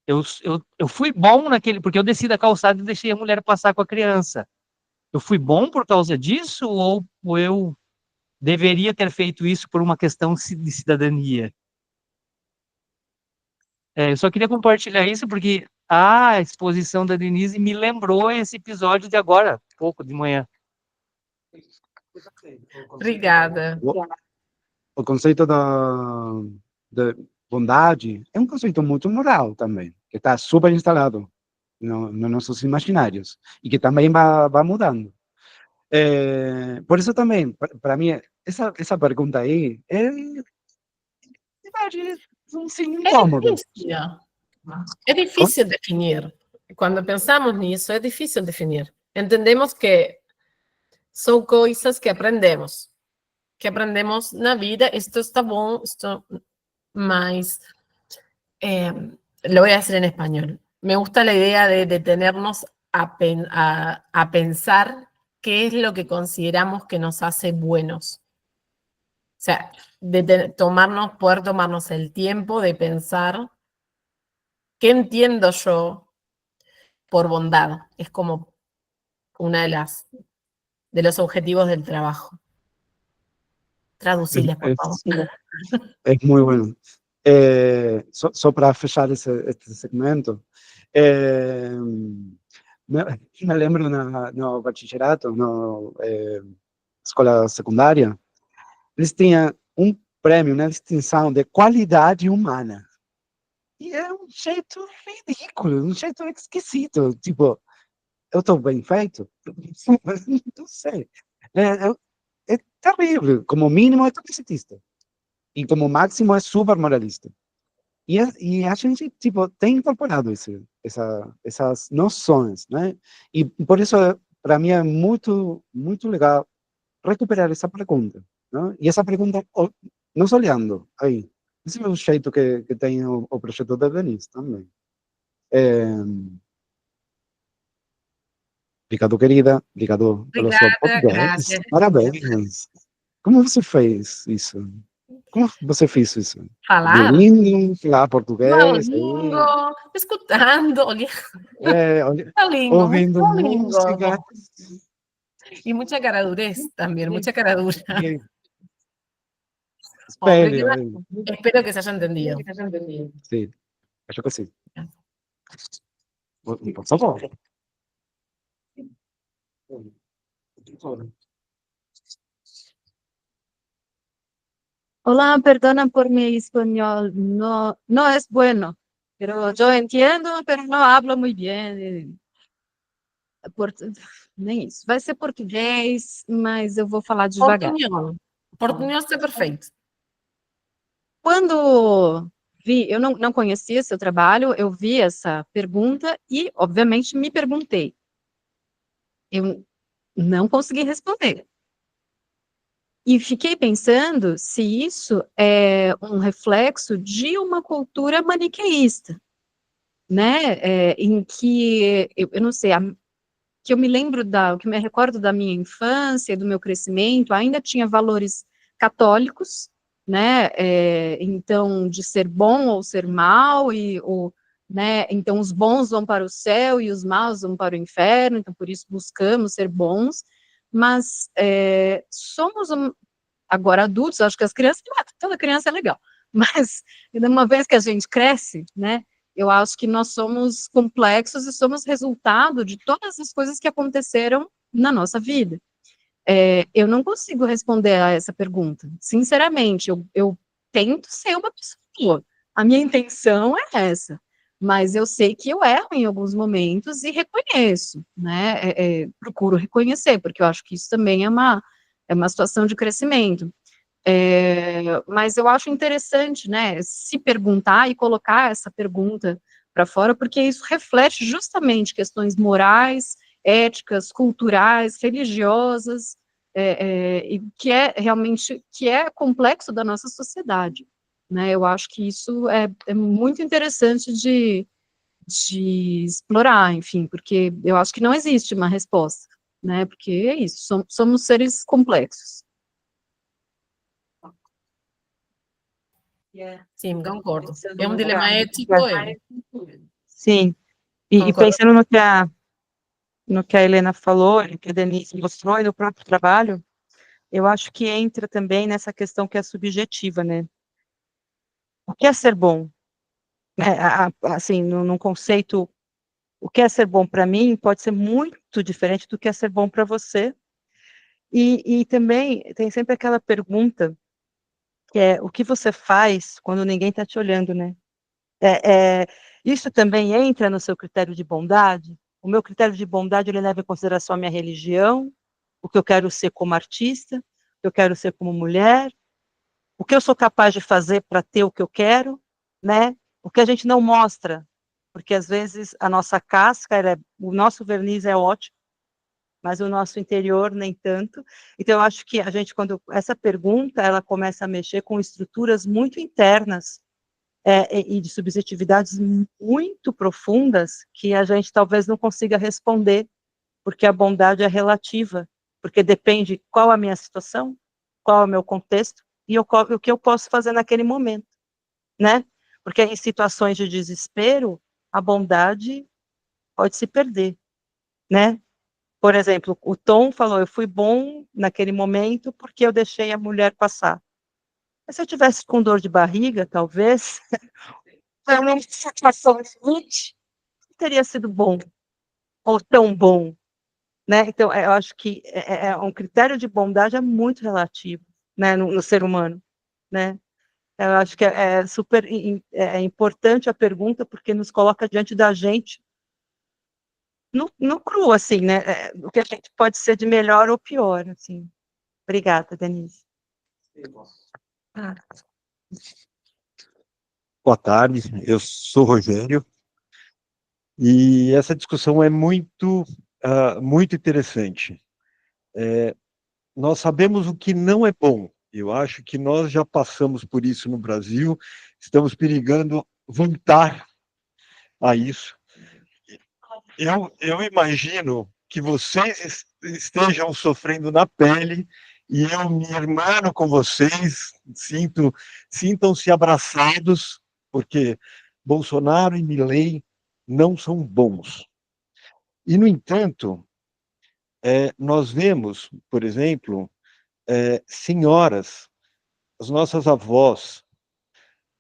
Speaker 5: Eu fui bom naquele, porque eu desci da calçada e deixei a mulher passar com a criança. Eu fui bom por causa disso ou eu deveria ter feito isso por uma questão de cidadania? Eu só queria compartilhar isso porque a exposição da Denise me lembrou esse episódio de agora, pouco de manhã.
Speaker 4: Obrigada.
Speaker 1: O conceito da bondade é um conceito muito moral também, que está super instalado nos nossos imaginários e que também vai mudando. Por isso também, para mim, essa pergunta aí é um incômodo.
Speaker 4: É difícil definir. Quando pensamos nisso, é difícil definir. Entendemos que são coisas que aprendemos na vida. Isto está bom, isto, mas lo voy a hacer en español. Me gusta la idea de detenernos a pensar qué es lo que consideramos que nos hace buenos. O sea, poder tomarnos el tiempo de pensar qué entiendo yo por bondad. Es como una de los objetivos del trabajo. Traducirles, por favor.
Speaker 1: É muito bueno. Só para fechar este segmento, me lembro no bachillerato, na escola secundária, eles tinham um prêmio, uma distinção de qualidade humana. E é um jeito ridículo, um jeito esquisito. Tipo, eu estou bem feito? Não sei. É terrível. Como mínimo é capacitista. E como máximo é super moralista. E a gente, tipo, tem incorporado essas noções, né? E por isso, para mim, é muito, muito legal recuperar essa pergunta, né? E essa pergunta, nos olhando aí. Esse é o jeito que tem o projeto da Denise também. Obrigado, querida. Obrigado pelo seu
Speaker 4: Obrigada,
Speaker 1: português.
Speaker 4: gracias.
Speaker 1: Parabéns. Como você fez isso? Como você fez isso?
Speaker 4: Falar,
Speaker 1: Duolingo, falar português,
Speaker 4: Duolingo, escutando, Duolingo, muito
Speaker 1: ouvindo música.
Speaker 4: Duolingo. Y mucha caradurez también, mucha caradura.
Speaker 1: Espero.
Speaker 4: Espero que se haya entendido.
Speaker 1: Sim, acho que sim. Por favor.
Speaker 3: Hola, perdona por mi español, no es bueno, pero yo entiendo, pero no hablo muy bien. Nem isso. Vai ser português, mas eu vou falar devagar.
Speaker 4: Portunhol. Portunhol está perfeito.
Speaker 3: Quando vi, eu não conhecia seu trabalho, eu vi essa pergunta e, obviamente, me perguntei. Eu não consegui responder. E fiquei pensando se isso é um reflexo de uma cultura maniqueísta, né? Em que, eu não sei, que eu me lembro que me recordo da minha infância, do meu crescimento, ainda tinha valores católicos, né, então, de ser bom ou ser mal, né, então os bons vão para o céu e os maus vão para o inferno, então por isso buscamos ser bons, mas somos, agora adultos, acho que as crianças, toda criança é legal, mas uma vez que a gente cresce, né, eu acho que nós somos complexos e somos resultado de todas as coisas que aconteceram na nossa vida. Eu não consigo responder a essa pergunta. Sinceramente, eu tento ser uma pessoa. A minha intenção é essa. Mas eu sei que eu erro em alguns momentos e reconheço, né? Procuro reconhecer, porque eu acho que isso também é uma situação de crescimento. Mas eu acho interessante, né, se perguntar e colocar essa pergunta para fora, porque isso reflete justamente questões morais, éticas, culturais, religiosas, e que é realmente, que é complexo da nossa sociedade, né, eu acho que isso é muito interessante de explorar, enfim, porque eu acho que não existe uma resposta, né, porque é isso, somos seres complexos.
Speaker 4: Sim, concordo. É um dilema ético.
Speaker 2: Sim, e
Speaker 4: Concordo.
Speaker 2: pensando no que a Helena falou, no que a Denise mostrou e no próprio trabalho, eu acho que entra também nessa questão que é subjetiva, né? O que é ser bom? Assim, num conceito, o que é ser bom para mim pode ser muito diferente do que é ser bom para você. E também tem sempre aquela pergunta, que é o que você faz quando ninguém está te olhando, né? Isso também entra no seu critério de bondade? O meu critério de bondade, ele leva em consideração a minha religião, o que eu quero ser como artista, o que eu quero ser como mulher, o que eu sou capaz de fazer para ter o que eu quero, né? O que a gente não mostra, porque às vezes a nossa casca, o nosso verniz é ótimo, mas o nosso interior nem tanto. Então, eu acho que a gente, quando essa pergunta, ela começa a mexer com estruturas muito internas, e de subjetividades muito profundas, que a gente talvez não consiga responder, porque a bondade é relativa, porque depende qual a minha situação, qual é o meu contexto, e o que eu posso fazer naquele momento, né? Porque em situações de desespero, a bondade pode se perder, né? Por exemplo, o Tom falou, eu fui bom naquele momento porque eu deixei a mulher passar. Mas se eu tivesse com dor de barriga, talvez, foi uma situação seguinte, teria sido bom, ou tão bom, né? Então, eu acho que um critério de bondade é muito relativo, né, no ser humano, né? Eu acho que é super importante a pergunta, porque nos coloca diante da gente no cru, assim, né? O que a gente pode ser de melhor ou pior, assim. Obrigada, Denise.
Speaker 6: Boa tarde, eu sou Rogério, e essa discussão é muito interessante. Nós sabemos o que não é bom, eu acho que nós já passamos por isso no Brasil, estamos perigando voltar a isso. Eu imagino que vocês estejam sofrendo na pele e eu me irmano com vocês, sintam-se abraçados, porque Bolsonaro e Milei não são bons. E, no entanto, nós vemos, por exemplo, senhoras, as nossas avós,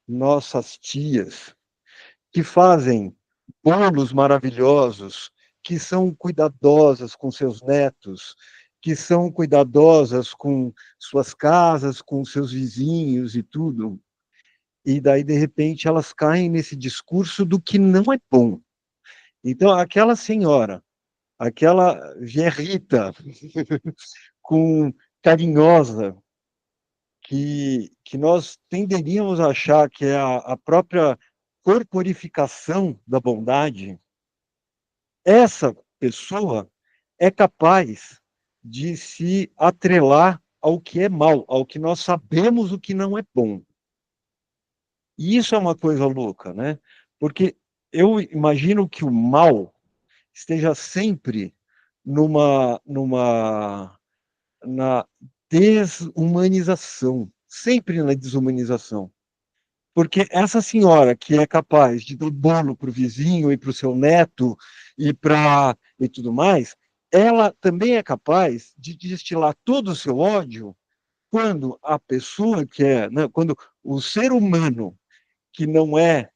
Speaker 6: nossas tias, que fazem bolos maravilhosos, que são cuidadosas com seus netos, que são cuidadosas com suas casas, com seus vizinhos e tudo. E daí, de repente, elas caem nesse discurso do que não é bom. Então, aquela senhora, aquela vierrita, com carinhosa, que nós tenderíamos a achar que é a própria corporificação da bondade, essa pessoa é capaz de se atrelar ao que é mal, ao que nós sabemos o que não é bom. E isso é uma coisa louca, né? Porque eu imagino que o mal esteja sempre na desumanização, sempre na desumanização. Porque essa senhora que é capaz de dar bolo para o vizinho e para o seu neto e tudo mais, ela também é capaz de destilar todo o seu ódio quando a pessoa que é, né, quando o ser humano que não é,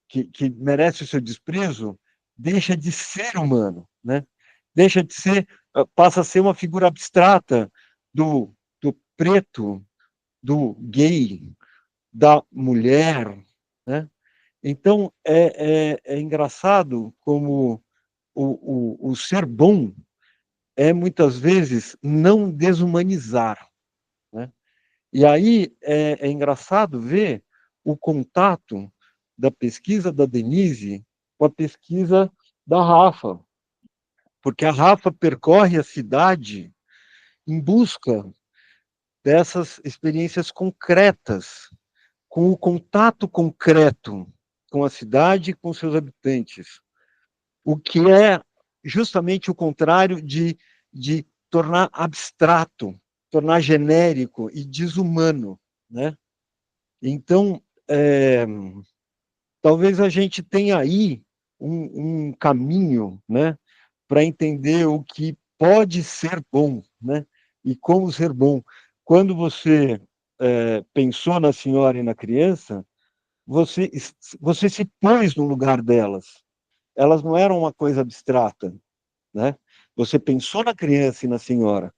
Speaker 6: que merece o seu desprezo, deixa de ser humano, né? Deixa de ser, passa a ser uma figura abstrata do preto, do gay, da mulher, né? Então, é engraçado como o ser bom é, muitas vezes, não desumanizar, né? E aí é engraçado ver o contato da pesquisa da Denise com a pesquisa da Rafa, porque a Rafa percorre a cidade em busca dessas experiências concretas, com o contato concreto com a cidade e com seus habitantes, o que é justamente o contrário de tornar abstrato, tornar genérico e desumano, né? Então, talvez a gente tenha aí um caminho, né, para entender o que pode ser bom, né, e como ser bom. Quando você pensou na senhora e na criança, você se pôs no lugar delas. Elas não eram uma coisa abstrata, né? Você pensou na criança e na senhora.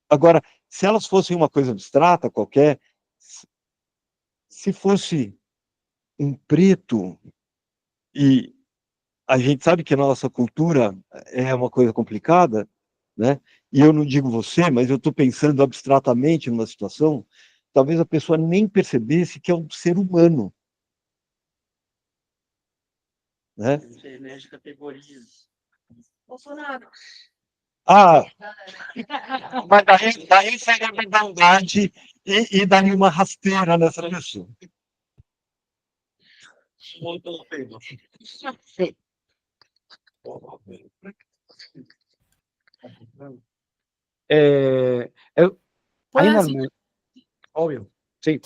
Speaker 6: Agora, se elas fossem uma coisa abstrata qualquer, se fosse um preto, e a gente sabe que a nossa cultura é uma coisa complicada, né? E eu não digo você, mas eu estou pensando abstratamente numa situação, talvez a pessoa nem percebesse que é um ser humano, né?
Speaker 2: Bolsonaro.
Speaker 6: Ah, mas daí seria verdade e daria uma rasteira nessa pessoa.
Speaker 1: Eu
Speaker 4: ¿Puedo
Speaker 1: ainda
Speaker 4: decir?
Speaker 1: óbvio, sim.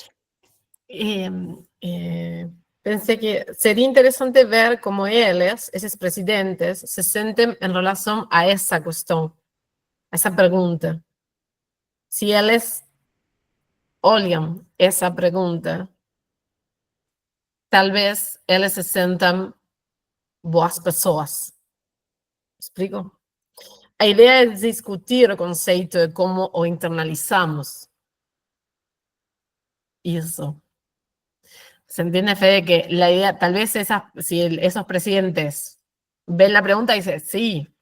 Speaker 4: Eh, Pensé que sería interesante ver cómo ellos, esos presidentes, se sienten en relación a esa cuestión, a esa pregunta. Si ellos olham essa pergunta, talvez eles se sintam boas pessoas. ¿Explico? A ideia é discutir o conceito de como o internalizamos. Isso. ¿Se entiende, Fede? Que la idea, tal vez si esos presidentes ven la pregunta y dicen, sí,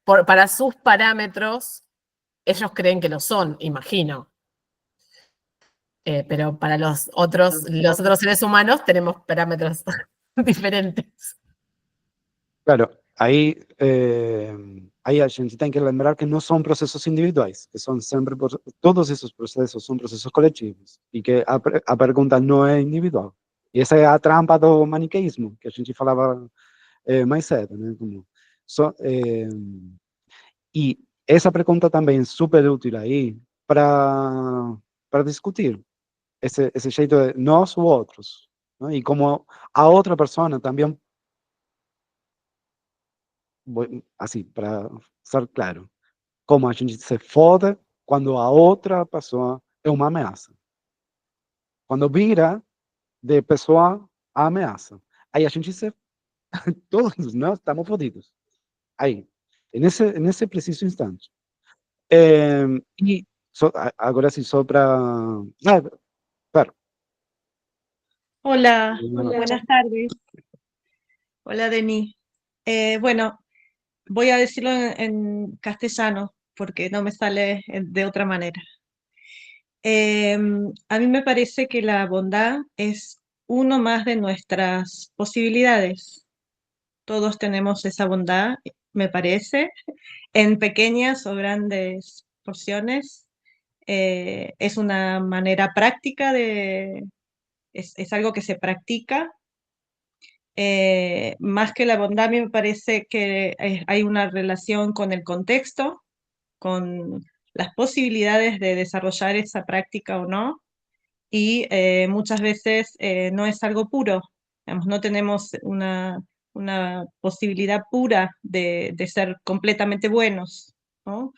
Speaker 4: para sus parámetros, ellos creen que lo son, imagino. Pero para los otros seres humanos tenemos parámetros diferentes.
Speaker 1: Claro, aí a gente tem que lembrar que não são processos individuais, que são sempre, todos esses processos são processos coletivos, e que a pergunta não é individual. E essa é a trampa do maniqueísmo, que a gente falava mais cedo, né? Como, e essa pergunta também é super útil aí para discutir esse jeito de nós ou outros, né? E como a outra pessoa também, assim, para ser claro, como a gente se fode quando a outra pessoa é uma ameaça. Quando vira de pessoa a ameaça. Aí a gente se, todos nós estamos fodidos. Aí, nesse preciso instante. E agora sim, só para. Ah, claro.
Speaker 7: Hola, buenas tardes. Hola, Denis. Bueno, voy a decirlo en castellano porque no me sale de otra manera. A mí me parece que la bondad es uno más de nuestras posibilidades. Todos tenemos esa bondad, me parece, en pequeñas o grandes porciones. Es una manera práctica es algo que se practica. Más que la bondad, a mí me parece que hay una relación con el contexto, con las posibilidades de desarrollar esa práctica o no, y muchas veces no es algo puro, digamos, no tenemos una posibilidad pura de ser completamente buenos, ¿no?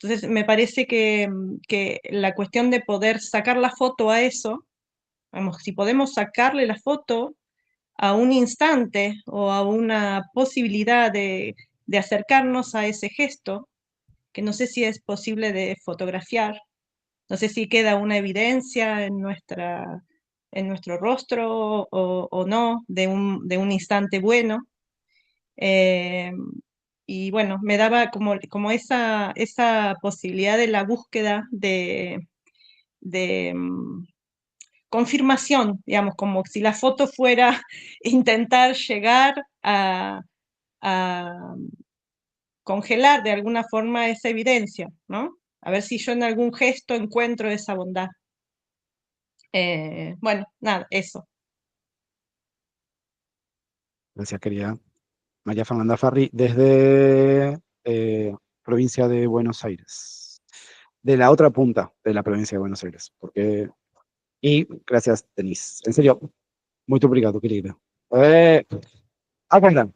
Speaker 7: Entonces, me parece que la cuestión de poder sacar la foto a eso, vamos, si podemos sacarle la foto a un instante o a una posibilidad de acercarnos a ese gesto, que no sé si es posible de fotografiar, no sé si queda una evidencia en nuestro rostro o no de un instante bueno. Eh, y bueno, me daba como esa posibilidad de la búsqueda de confirmación, digamos, como si la foto fuera intentar llegar a congelar de alguna forma esa evidencia, ¿no? A ver si yo en algún gesto encuentro esa bondad. Bueno, nada, eso.
Speaker 1: Gracias, querida María Fernanda Farri, desde provincia de Buenos Aires. De la otra punta de la provincia de Buenos Aires. Y gracias, Denise. En serio, muito obrigado, querida. Agora,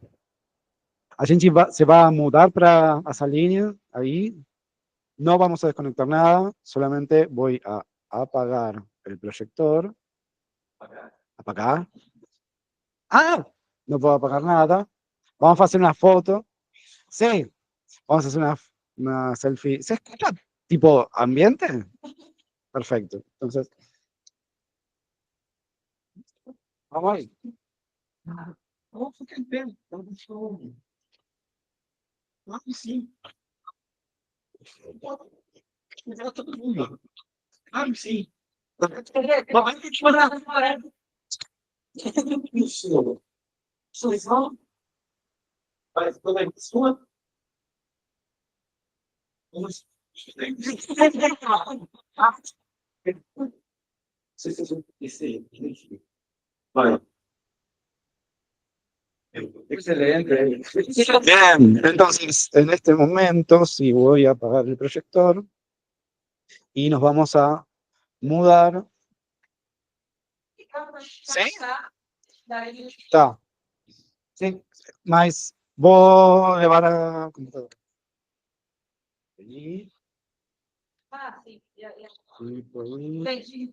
Speaker 1: a gente se va a mudar para esa línea ahí. No vamos a desconectar nada, solamente voy a apagar el proyector. Apagar. Ah, no puedo apagar nada. Vamos a hacer una foto. Sí, vamos a hacer una selfie. ¿Se escucha tipo ambiente? Perfecto. Entonces, vamos ahí. Vamos a ficar bem. Vamos sim. Vamos todo mundo. Vamos sim. Vamos continuar. Isso. Solução. Vai toda a sua. Vamos. Vai. Excelente. Bien, entonces en este momento sí voy a apagar el proyector y nos vamos a mudar. ¿Sí? Tá. Sim, mas vou levar a computadora. Aí. E por aí.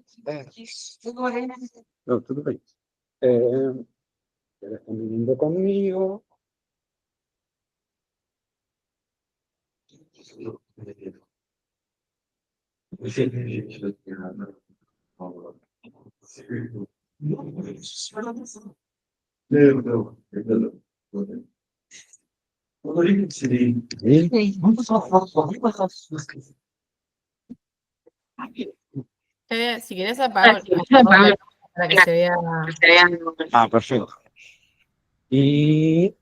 Speaker 1: Não, tudo bem. Eles estão vindo comigo.
Speaker 4: Si quieres apago para que se vea.
Speaker 1: Ah, perfecto. Y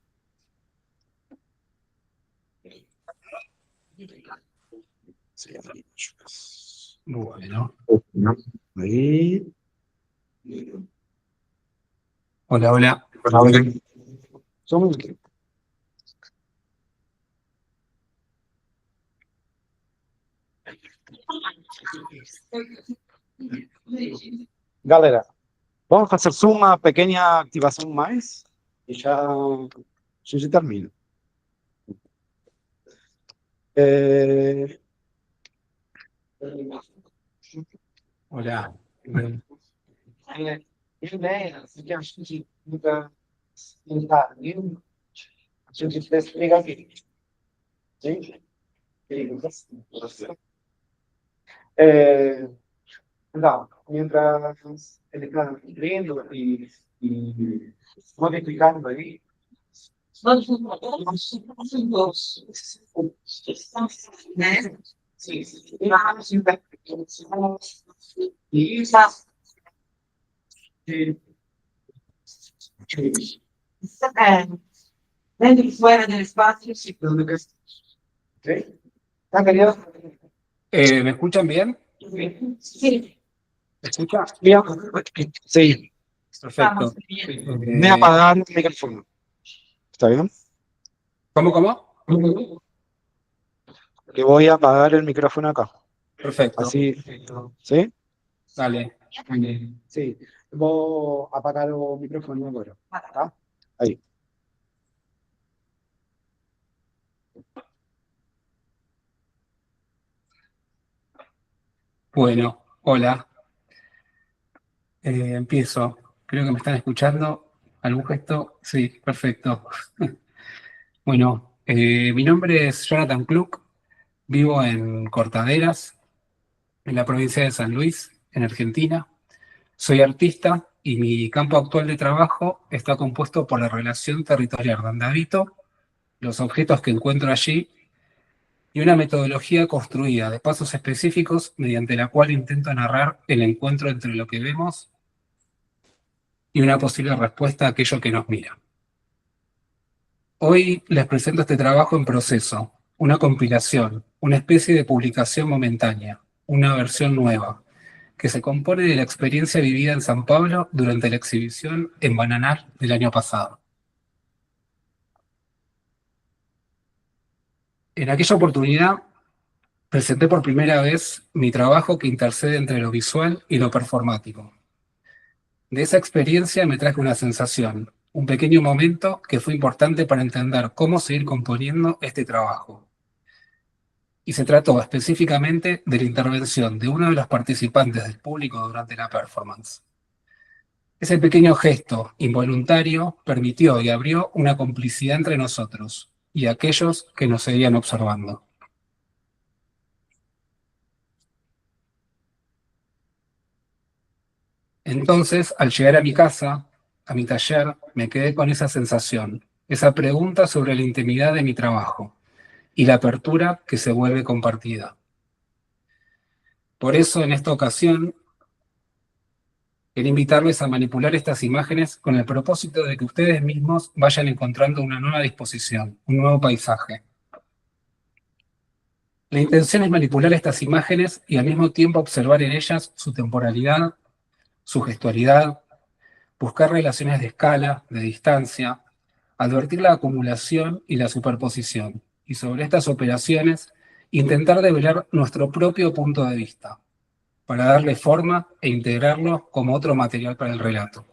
Speaker 1: bueno, ahí.
Speaker 8: Hola, hola.
Speaker 1: Somos Galera, vamos fazer só uma pequena ativação mais e já a gente termina. É...
Speaker 8: Hola.
Speaker 1: Minha ideia é que a gente nunca está vindo, a gente desliga aqui. Sim? É... Então, mientras ele está lendo e modificando aí, né? Sim. E dentro y fuera del espacio, sí. ¿Sí? ¿Está querido?
Speaker 8: ¿Me escuchan bien?
Speaker 1: Sí.
Speaker 8: ¿Me escucha?
Speaker 1: Bien. Sí.
Speaker 8: Perfecto.
Speaker 1: Me apagar el micrófono. ¿Está bien?
Speaker 8: ¿Cómo?
Speaker 1: Que voy a apagar el micrófono acá.
Speaker 8: Perfecto.
Speaker 1: Así. ¿Sí?
Speaker 8: Dale.
Speaker 1: Sí. Voy a apagar el micrófono ahora. ¿Está? Ahí.
Speaker 8: Bueno, hola. Empiezo. Creo que me están escuchando. ¿Algún gesto? Sí, perfecto. Bueno, mi nombre es Jonathan Kluk. Vivo en Cortaderas, en la provincia de San Luis, en Argentina. Soy artista y mi campo actual de trabajo está compuesto por la relación territorial donde habito, los objetos que encuentro allí y una metodología construida de pasos específicos mediante la cual intento narrar el encuentro entre lo que vemos y una posible respuesta a aquello que nos mira. Hoy les presento este trabajo en proceso, una compilación, una especie de publicación momentánea, una versión nueva, que se compone de la experiencia vivida en San Pablo durante la exhibición en Bananar del año pasado. En aquella oportunidad presenté por primera vez mi trabajo que intercede entre lo visual y lo performático. De esa experiencia me traje una sensación, un pequeño momento que fue importante para entender cómo seguir componiendo este trabajo. Y se trató específicamente de la intervención de uno de los participantes del público durante la performance. Ese pequeño gesto involuntario permitió y abrió una complicidad entre nosotros y aquellos que nos seguían observando. Entonces, al llegar a mi casa, a mi taller, me quedé con esa sensación, esa pregunta sobre la intimidad de mi trabajo y la apertura que se vuelve compartida. Por eso, en esta ocasión, quería invitarles a manipular estas imágenes con el propósito de que ustedes mismos vayan encontrando una nueva disposición, un nuevo paisaje. La intención es manipular estas imágenes y al mismo tiempo observar en ellas su temporalidad, su gestualidad, buscar relaciones de escala, de distancia, advertir la acumulación y la superposición, y sobre estas operaciones intentar develar nuestro propio punto de vista, para darle forma e integrarlo como otro material para el relato.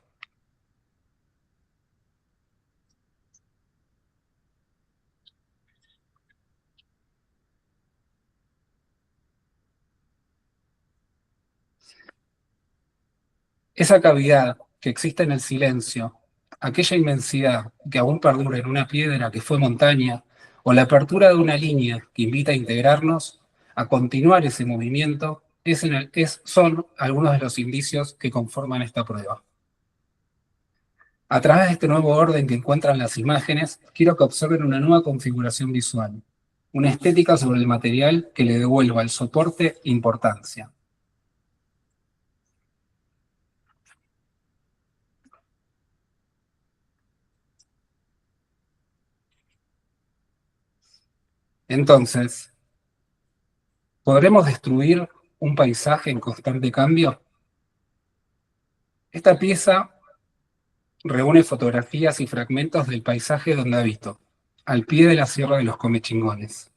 Speaker 8: Esa cavidad que existe en el silencio, aquella inmensidad que aún perdura en una piedra que fue montaña, o la apertura de una línea que invita a integrarnos, a continuar ese movimiento, son algunos de los indicios que conforman esta prueba. A través de este nuevo orden que encuentran las imágenes, quiero que observen una nueva configuración visual, una estética sobre el material que le devuelva al soporte importancia. Entonces, ¿podremos destruir un paisaje en constante cambio? Esta pieza reúne fotografías y fragmentos del paisaje donde habito, al pie de la Sierra de los Comechingones.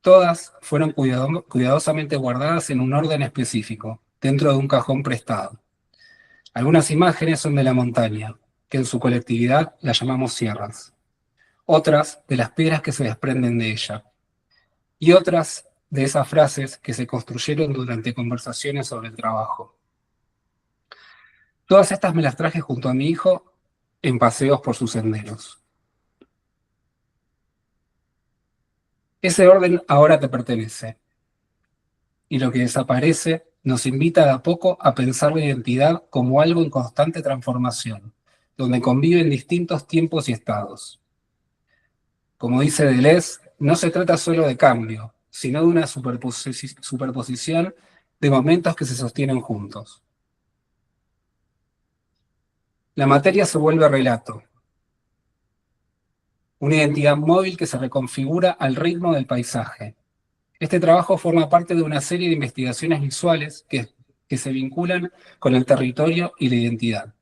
Speaker 8: Todas fueron cuidadosamente guardadas en un orden específico, dentro de un cajón prestado. Algunas imágenes son de la montaña, que en su colectividad la llamamos sierras. Otras de las piedras que se desprenden de ella. Y otras de esas frases que se construyeron durante conversaciones sobre el trabajo. Todas estas me las traje junto a mi hijo en paseos por sus senderos. Ese orden ahora te pertenece. Y lo que desaparece nos invita de a poco a pensar la identidad como algo en constante transformación, donde conviven distintos tiempos y estados. Como dice Deleuze, no se trata solo de cambio, sino de una superposición de momentos que se sostienen juntos. La materia se vuelve relato, una identidad móvil que se reconfigura al ritmo del paisaje. Este trabajo forma parte de una serie de investigaciones visuales que se vinculan con el territorio y la identidad.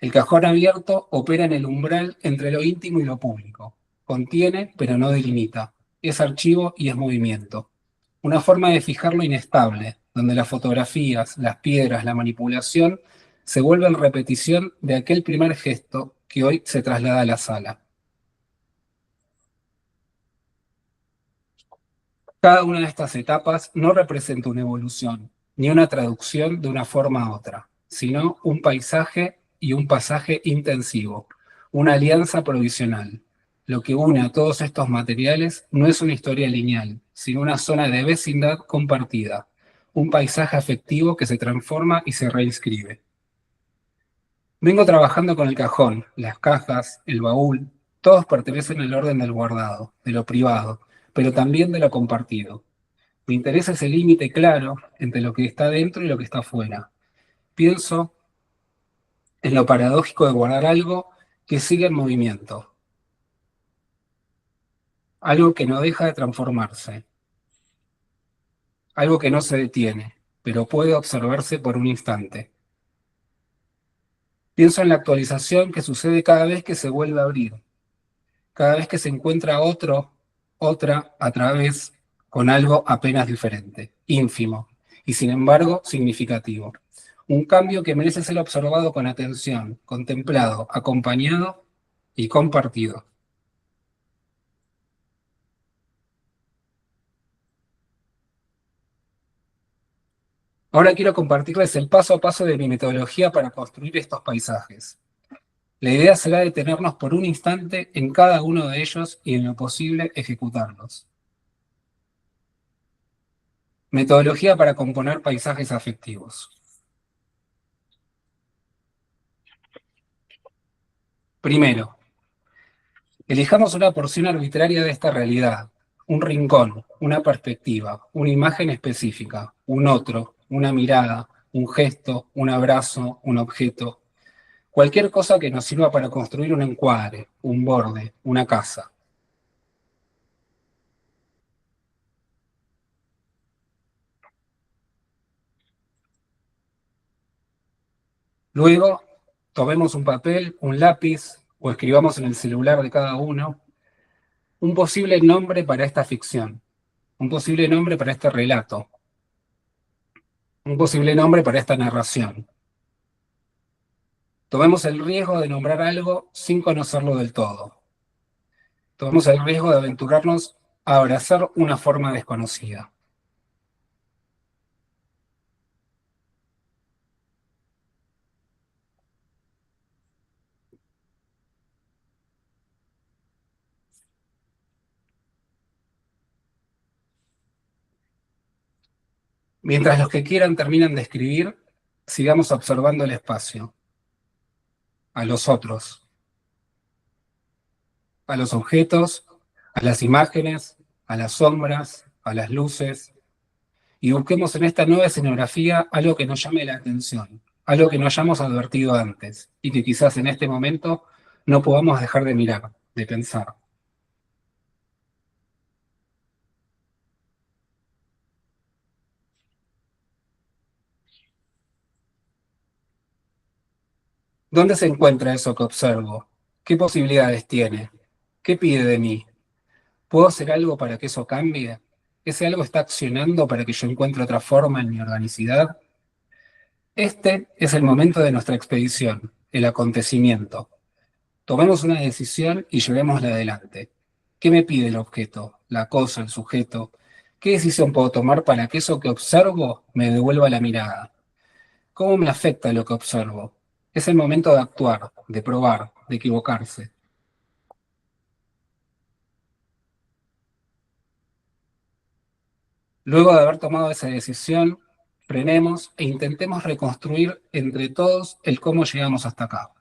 Speaker 8: El cajón abierto opera en el umbral entre lo íntimo y lo público. Contiene, pero no delimita. Es archivo y es movimiento. Una forma de fijar lo inestable, donde las fotografías, las piedras, la manipulación se vuelven repetición de aquel primer gesto que hoy se traslada a la sala. Cada una de estas etapas no representa una evolución, ni una traducción de una forma a otra, sino un paisaje y un pasaje intensivo, una alianza provisional. Lo que une a todos estos materiales no es una historia lineal, sino una zona de vecindad compartida, un paisaje afectivo que se transforma y se reinscribe. Vengo trabajando con el cajón, las cajas, el baúl, todos pertenecen al orden del guardado, de lo privado, pero también de lo compartido. Me interesa ese límite claro entre lo que está dentro y lo que está afuera. Pienso en lo paradójico de guardar algo que sigue en movimiento, algo que no deja de transformarse, algo que no se detiene, pero puede observarse por un instante. Pienso en la actualización que sucede cada vez que se vuelve a abrir, cada vez que se encuentra otra a través con algo apenas diferente, ínfimo, y sin embargo significativo. Un cambio que merece ser observado con atención, contemplado, acompañado y compartido. Ahora quiero compartirles el paso a paso de mi metodología para construir estos paisajes. La idea será detenernos por un instante en cada uno de ellos y en lo posible ejecutarlos. Metodología para componer paisajes afectivos. Primero, elijamos una porción arbitraria de esta realidad, un rincón, una perspectiva, una imagen específica, un otro, una mirada, un gesto, un abrazo, un objeto, cualquier cosa que nos sirva para construir un encuadre, un borde, una casa. Luego, tomemos un papel, un lápiz, o escribamos en el celular de cada uno un posible nombre para esta ficción, un posible nombre para este relato, un posible nombre para esta narración. Tomemos el riesgo de nombrar algo sin conocerlo del todo. Tomemos el riesgo de aventurarnos a abrazar una forma desconocida. Mientras los que quieran terminan de escribir, sigamos observando el espacio, a los otros, a los objetos, a las imágenes, a las sombras, a las luces, y busquemos en esta nueva escenografía algo que nos llame la atención, algo que no hayamos advertido antes, y que quizás en este momento no podamos dejar de mirar, de pensar. ¿Dónde se encuentra eso que observo? ¿Qué posibilidades tiene? ¿Qué pide de mí? ¿Puedo hacer algo para que eso cambie? ¿Ese algo está accionando para que yo encuentre otra forma en mi organicidad? Este es el momento de nuestra expedición, el acontecimiento. Tomemos una decisión y llevémosla adelante. ¿Qué me pide el objeto, la cosa, el sujeto? ¿Qué decisión puedo tomar para que eso que observo me devuelva la mirada? ¿Cómo me afecta lo que observo? Es el momento de actuar, de probar, de equivocarse. Luego de haber tomado esa decisión, frenemos e intentemos reconstruir entre todos el cómo llegamos hasta acá.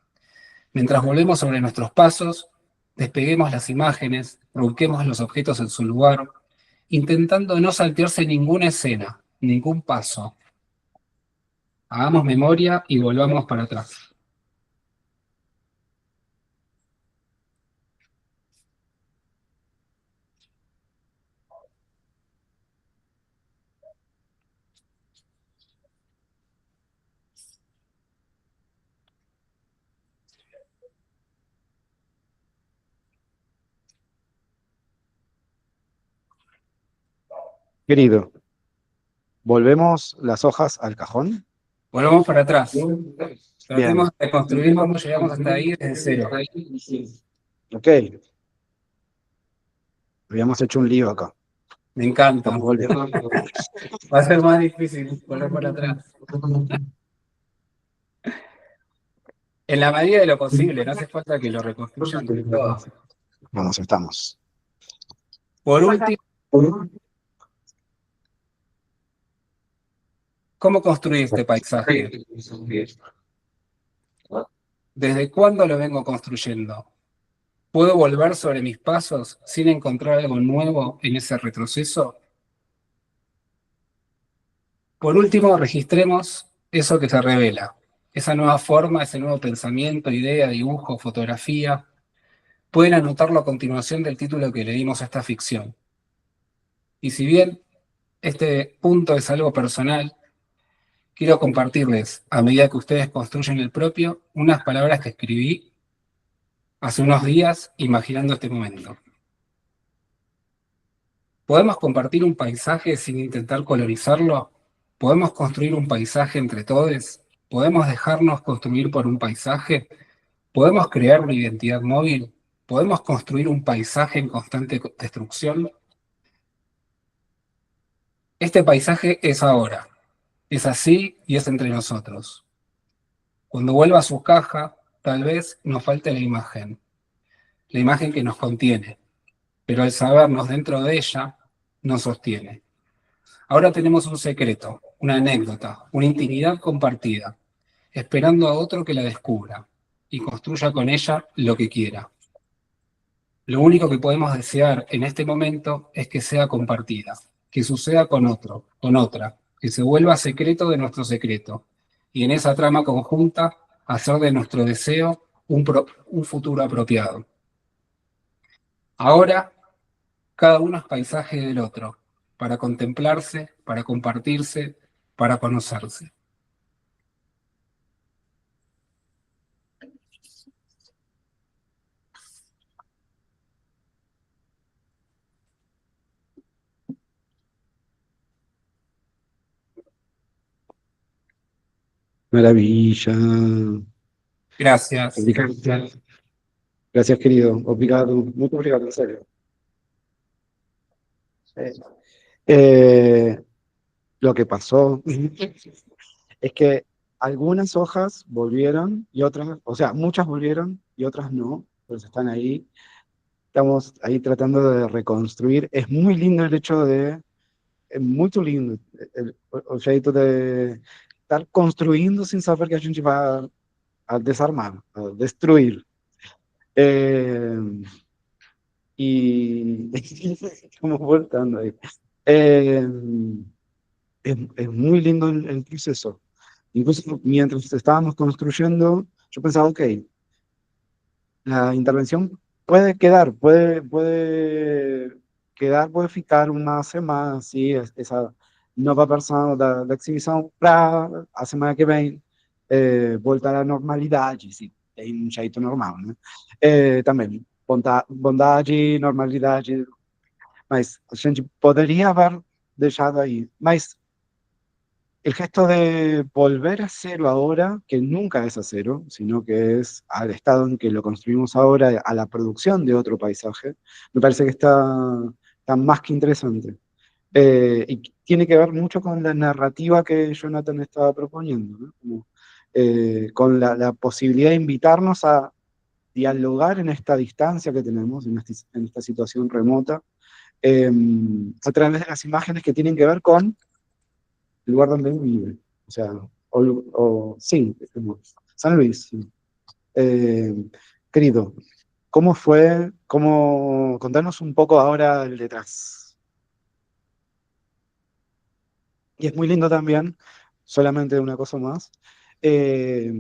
Speaker 8: Mientras volvemos sobre nuestros pasos, despeguemos las imágenes, ubiquemos los objetos en su lugar, intentando no saltearse ninguna escena, ningún paso. Hagamos memoria y volvamos para atrás.
Speaker 1: Querido, ¿volvemos las hojas al cajón?
Speaker 8: Volvamos para atrás.
Speaker 1: Bien.
Speaker 8: Tratemos de construir cómo llegamos hasta ahí desde cero.
Speaker 1: Ok. Habíamos hecho un lío acá.
Speaker 8: Me encanta.
Speaker 1: Estamos volviendo.
Speaker 8: Va a ser más difícil volver para atrás. En la medida de lo posible, no hace falta que lo reconstruyan del todo.
Speaker 1: Vamos, estamos.
Speaker 8: Por último, ¿cómo construir este paisaje? ¿Desde cuándo lo vengo construyendo? ¿Puedo volver sobre mis pasos sin encontrar algo nuevo en ese retroceso? Por último, registremos eso que se revela, esa nueva forma, ese nuevo pensamiento, idea, dibujo, fotografía. Pueden anotarlo a continuación del título que le dimos a esta ficción. Y si bien este punto es algo personal, quiero compartirles, a medida que ustedes construyen el propio, unas palabras que escribí hace unos días imaginando este momento. ¿Podemos compartir un paisaje sin intentar colonizarlo? ¿Podemos construir un paisaje entre todos? ¿Podemos dejarnos construir por un paisaje? ¿Podemos crear una identidad móvil? ¿Podemos construir un paisaje en constante destrucción? Este paisaje es ahora, es así y es entre nosotros. Cuando vuelva a su caja, tal vez nos falte la imagen que nos contiene, pero al sabernos dentro de ella, nos sostiene. Ahora tenemos un secreto, una anécdota, una intimidad compartida, esperando a otro que la descubra y construya con ella lo que quiera. Lo único que podemos desear en este momento es que sea compartida, que suceda con otro, con otra, que se vuelva secreto de nuestro secreto, y en esa trama conjunta hacer de nuestro deseo un futuro apropiado. Ahora, cada uno es paisaje del otro, para contemplarse, para compartirse, para conocerse.
Speaker 1: Maravilla.
Speaker 8: Gracias.
Speaker 1: Obrigado. Gracias, querido. Obrigado. Muy obrigado, en serio. Lo que pasó es que algunas hojas volvieron y otras, o sea, muchas volvieron y otras no, pues están ahí. Estamos ahí tratando de reconstruir. Es muy lindo el hecho de, es muy lindo o jeito de estar construindo sin saber que a gente vai a desarmar, a destruir. Y estamos voltando ahí. Es muy lindo el proceso. Incluso mientras estábamos construyendo, yo pensaba, ok, la intervención puede quedar, puede quedar, puede ficar uma semana, assim, essa nova versão da exibição para a semana que vem voltar à normalidade, se tem um jeito normal, né? Também, bondade, normalidade, mas a gente poderia haber deixado aí. Mas el gesto de volver a cero ahora, que nunca es a cero, sino que es al estado en que lo construimos ahora, a la producción de otro paisaje, me parece que está más que interesante. Y tiene que ver mucho con la narrativa que Jonathan estaba proponiendo, ¿no? Como, con la posibilidad de invitarnos a dialogar en esta distancia que tenemos, en esta situación remota, a través de las imágenes que tienen que ver con el lugar donde él vive. O sea, sí, como San Luis. Sí. Querido, ¿cómo fue? Contanos un poco ahora el detrás. Y es muy lindo también, solamente una cosa más, eh,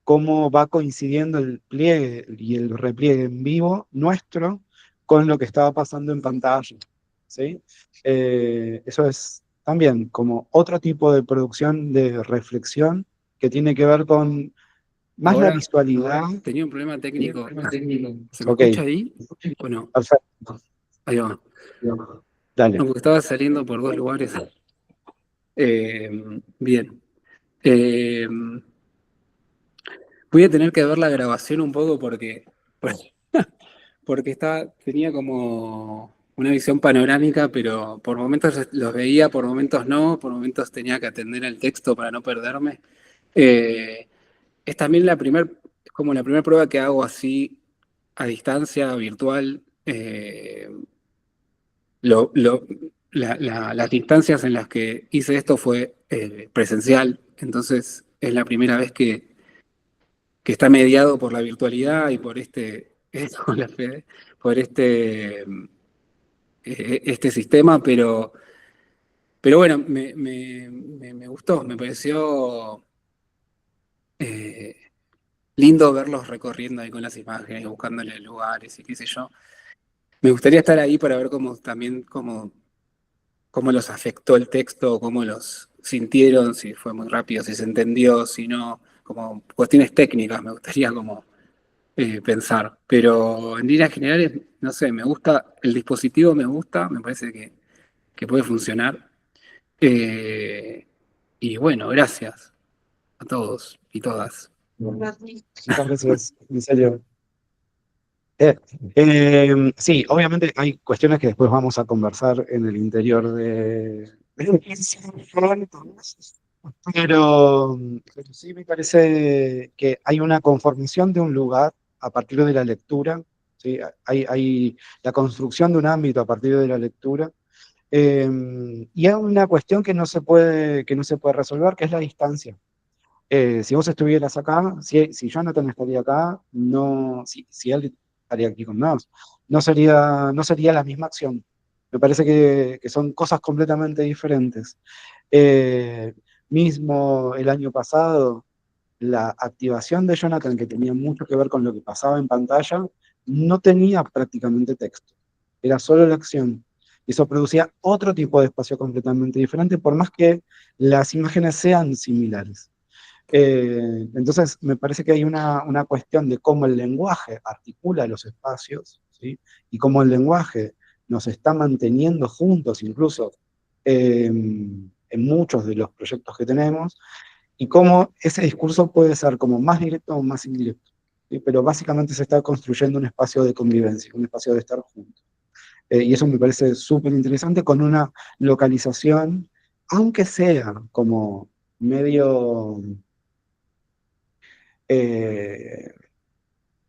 Speaker 1: cómo va coincidiendo el pliegue y el repliegue en vivo nuestro con lo que estaba pasando en pantalla, ¿sí? Eso es también como otro tipo de producción de reflexión que tiene que ver con más la
Speaker 8: Ahora
Speaker 1: visualidad.
Speaker 8: tenía un problema técnico. ¿Se me
Speaker 1: Ok,
Speaker 8: escucha ahí o no?
Speaker 1: perfecto.
Speaker 8: Ahí va.
Speaker 1: Dale.
Speaker 8: No, porque estaba saliendo por dos lugares. Bien. Eh, Voy a tener que ver la grabación un poco porque tenía como una visión panorámica, pero por momentos los veía, por momentos no, por momentos tenía que atender el texto para no perderme. Eh, es también como la primera prueba que hago así a distancia, virtual. Lo- lo- las instancias en las que hice esto fue presencial, entonces es la primera vez que está mediado por la virtualidad y por hola, Fede, por este sistema, pero bueno, me gustó, me pareció eh, lindo verlos recorriendo ahí con las imágenes, buscándole lugares y qué sé yo. Me gustaría estar ahí para ver cómo los afectó el texto, cómo los sintieron, si fue muy rápido, si se entendió, si no, como cuestiones técnicas, me gustaría como pensar. Pero en líneas generales, no sé, me gusta, el dispositivo me gusta, me parece que puede funcionar. Eh, y bueno, gracias a todos y todas.
Speaker 1: Muchas gracias, en serio. Sí, obviamente hay cuestiones que después vamos a conversar en el interior pero sí me parece que hay una conformación de un lugar a partir de la lectura, ¿sí? Hay la construcción de un ámbito a partir de la lectura, y hay una cuestión que no se puede resolver, que es la distancia. Si vos estuvieras acá, si Jonathan estaría acá, no, si él estaría aquí con nosotros, no sería la misma acción. Me parece que son cosas completamente diferentes. Eh, Mismo el año pasado, la activación de Jonathan, que tenía mucho que ver con lo que pasaba en pantalla, no tenía prácticamente texto, era solo la acción. Eso producía otro tipo de espacio completamente diferente, por más que las imágenes sean similares. Entonces, me parece que hay una cuestión de cómo el lenguaje articula los espacios, ¿sí? Y cómo el lenguaje nos está manteniendo juntos, incluso en muchos de los proyectos que tenemos, y cómo ese discurso puede ser como más directo o más indirecto, ¿sí? Pero básicamente se está construyendo un espacio de convivencia, un espacio de estar juntos. Y eso me parece súper interesante, con una localización, aunque sea como medio eh,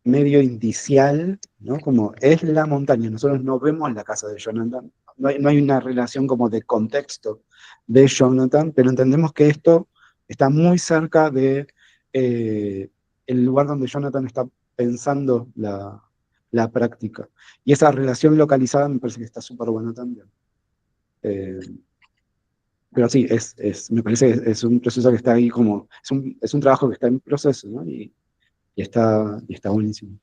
Speaker 1: medio indicial, ¿no? Como es la montaña, nosotros no vemos la casa de Jonathan, no hay una relación como de contexto de Jonathan, pero entendemos que esto está muy cerca de el lugar donde Jonathan está pensando la práctica. Y esa relación localizada me parece que está súper buena también. Eh, pero sí, me parece que es un proceso que está ahí como, es un trabajo que está en proceso, ¿no? Y está buenísimo.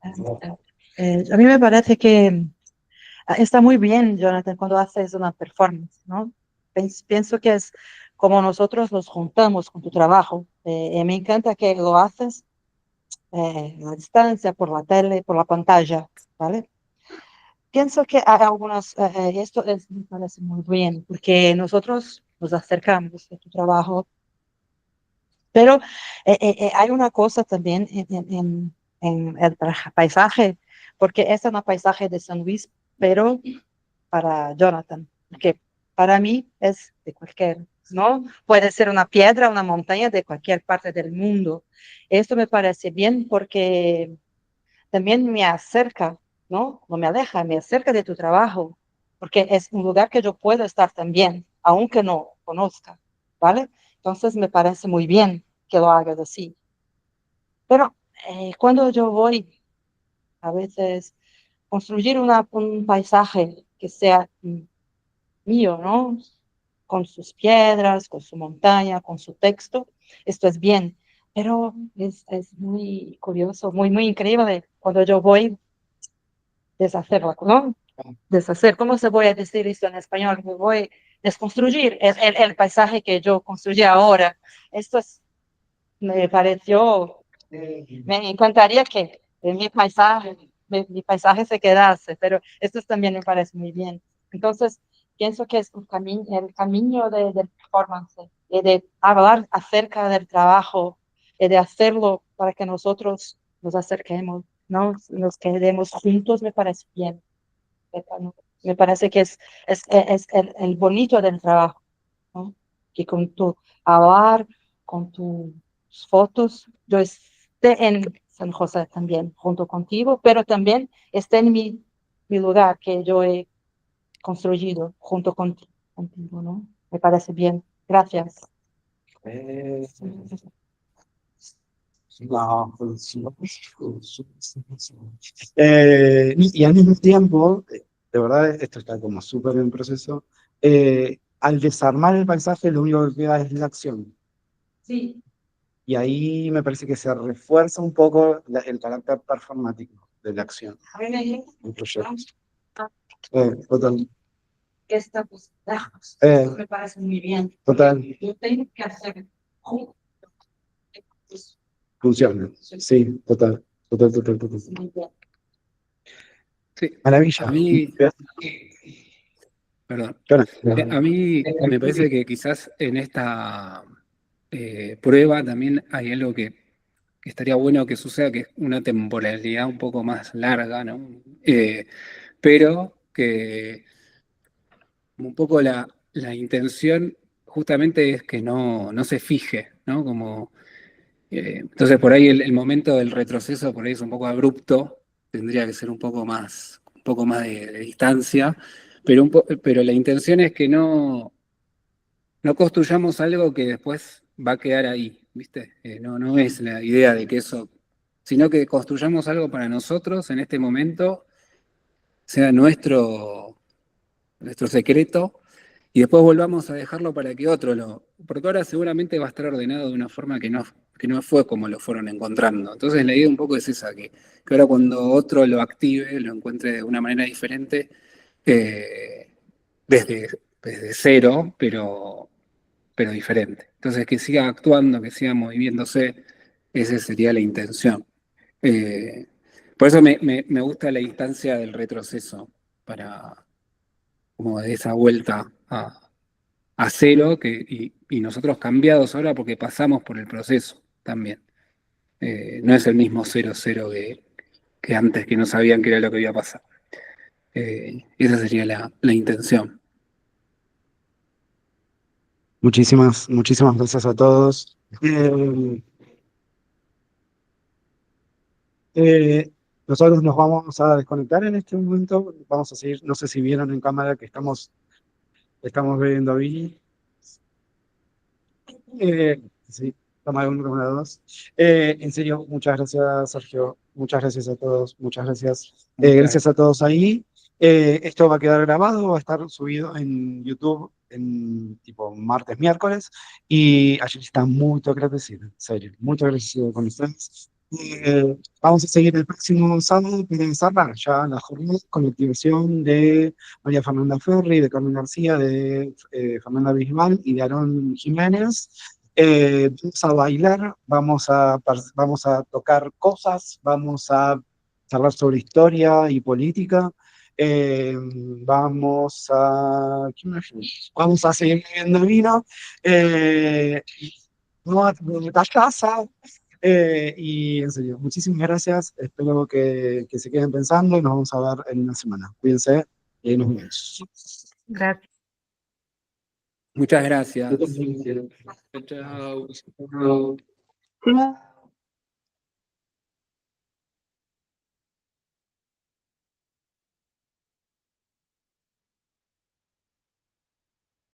Speaker 2: A mí me parece que está muy bien, Jonathan, cuando haces una performance, ¿no? Pienso que es como nosotros nos juntamos con tu trabajo. Y me encanta que lo haces a distancia, por la tele, por la pantalla, ¿vale? pienso que hay algunas, me parece muy bien, porque nosotros nos acercamos de tu trabajo, pero hay una cosa también en el paisaje, porque este es un paisaje de San Luis, pero para Jonathan, que para mí es de cualquier, ¿no? Puede ser una piedra, una montaña de cualquier parte del mundo. Esto me parece bien porque también me acerca, ¿no? No me aleja, me acerca de tu trabajo, porque es un lugar que yo puedo estar también, aunque no conozca, ¿vale? Entonces me parece muy bien que lo hagas así. Pero cuando yo voy a veces construir un paisaje que sea mío, ¿no? Con sus piedras, con su montaña, con su texto, esto es bien, pero es muy curioso, muy increíble cuando yo voy deshacerlo, ¿no? Deshacer, ¿cómo se voy a decir esto en español? Me voy a desconstruir el paisaje que yo construí ahora. Esto es, me pareció, me encantaría que mi paisaje se quedase, pero esto también me parece muy bien. Entonces, pienso que es el camino de performance, de hablar acerca del trabajo, de hacerlo para que nosotros nos acerquemos, ¿no? Nos quedemos juntos, me parece bien. Me parece que es el bonito del trabajo, ¿no? Que con tu hablar, con tus fotos, yo esté en San José también, junto contigo, pero también esté en mi lugar que yo he construido junto contigo, ¿no? Me parece bien. Gracias.
Speaker 1: Eh, no, y al mismo tiempo, de verdad, esto está como súper en proceso. Al desarmar el paisaje, lo único que queda es la acción.
Speaker 2: Sí.
Speaker 1: Y ahí me parece que se refuerza un poco el carácter performático de la acción.
Speaker 2: A mí me gusta
Speaker 1: El proyecto. Total.
Speaker 2: que estamos lejos.
Speaker 1: Eh,
Speaker 2: Me parece muy bien.
Speaker 1: Total.
Speaker 2: Yo tengo que hacer juntos.
Speaker 1: Funciona. Sí, total. Total, total, total.
Speaker 2: Muy bien.
Speaker 8: Sí,
Speaker 1: Maravilla.
Speaker 8: a mí, perdón,
Speaker 1: Claro.
Speaker 8: a mí me parece que quizás en esta prueba también hay algo que estaría bueno que suceda, que es una temporalidad un poco más larga, ¿no? Pero que un poco la intención justamente es que no se fije, ¿no? Como, entonces por ahí el momento del retroceso por ahí es un poco abrupto, tendría que ser un poco más de distancia, pero, pero la intención es que no construyamos algo que después va a quedar ahí, ¿viste? No es la idea de que eso, sino que construyamos algo para nosotros en este momento, sea nuestro secreto, y después volvamos a dejarlo para que otro lo... Porque ahora seguramente va a estar ordenado de una forma que no fue como lo fueron encontrando. Entonces la idea un poco es esa, que ahora cuando otro lo active, lo encuentre de una manera diferente, eh, desde, desde cero, pero diferente. Entonces, que siga actuando, que siga moviéndose, esa sería la intención. Eh, por eso me gusta la instancia del retroceso, para como de esa vuelta a cero, y nosotros cambiados ahora porque pasamos por el proceso también. No es el mismo cero cero que antes, que no sabían qué era lo que iba a pasar. Esa sería la intención.
Speaker 1: Muchísimas gracias a todos. Nosotros nos vamos a desconectar en este momento. Vamos a seguir, no sé si vieron en cámara que estamos viendo a Billy. Sí, toma uno, toma dos. En serio, muchas gracias, Sergio. Muchas gracias a todos. Muchas gracias. Gracias a todos ahí. Esto va a quedar grabado, va a estar subido en YouTube en tipo martes, miércoles. Y allí está muy agradecido, en serio. Muy agradecido con ustedes. Vamos a seguir el próximo sábado para cerrar ya la jornada con la activación de María Fernanda Ferri, de Carmen García, de Fernanda Bisbal y de Aarón Jiménez. Vamos a bailar, vamos a tocar cosas, vamos a charlar sobre historia y política. Vamos a, ¿qué más? Vamos a seguir bebiendo vino, vamos a la casa, y en serio, muchísimas gracias, espero que se queden pensando y nos vamos a ver en una semana. Cuídense y nos vemos.
Speaker 4: Gracias.
Speaker 8: Muchas gracias.
Speaker 1: Chao.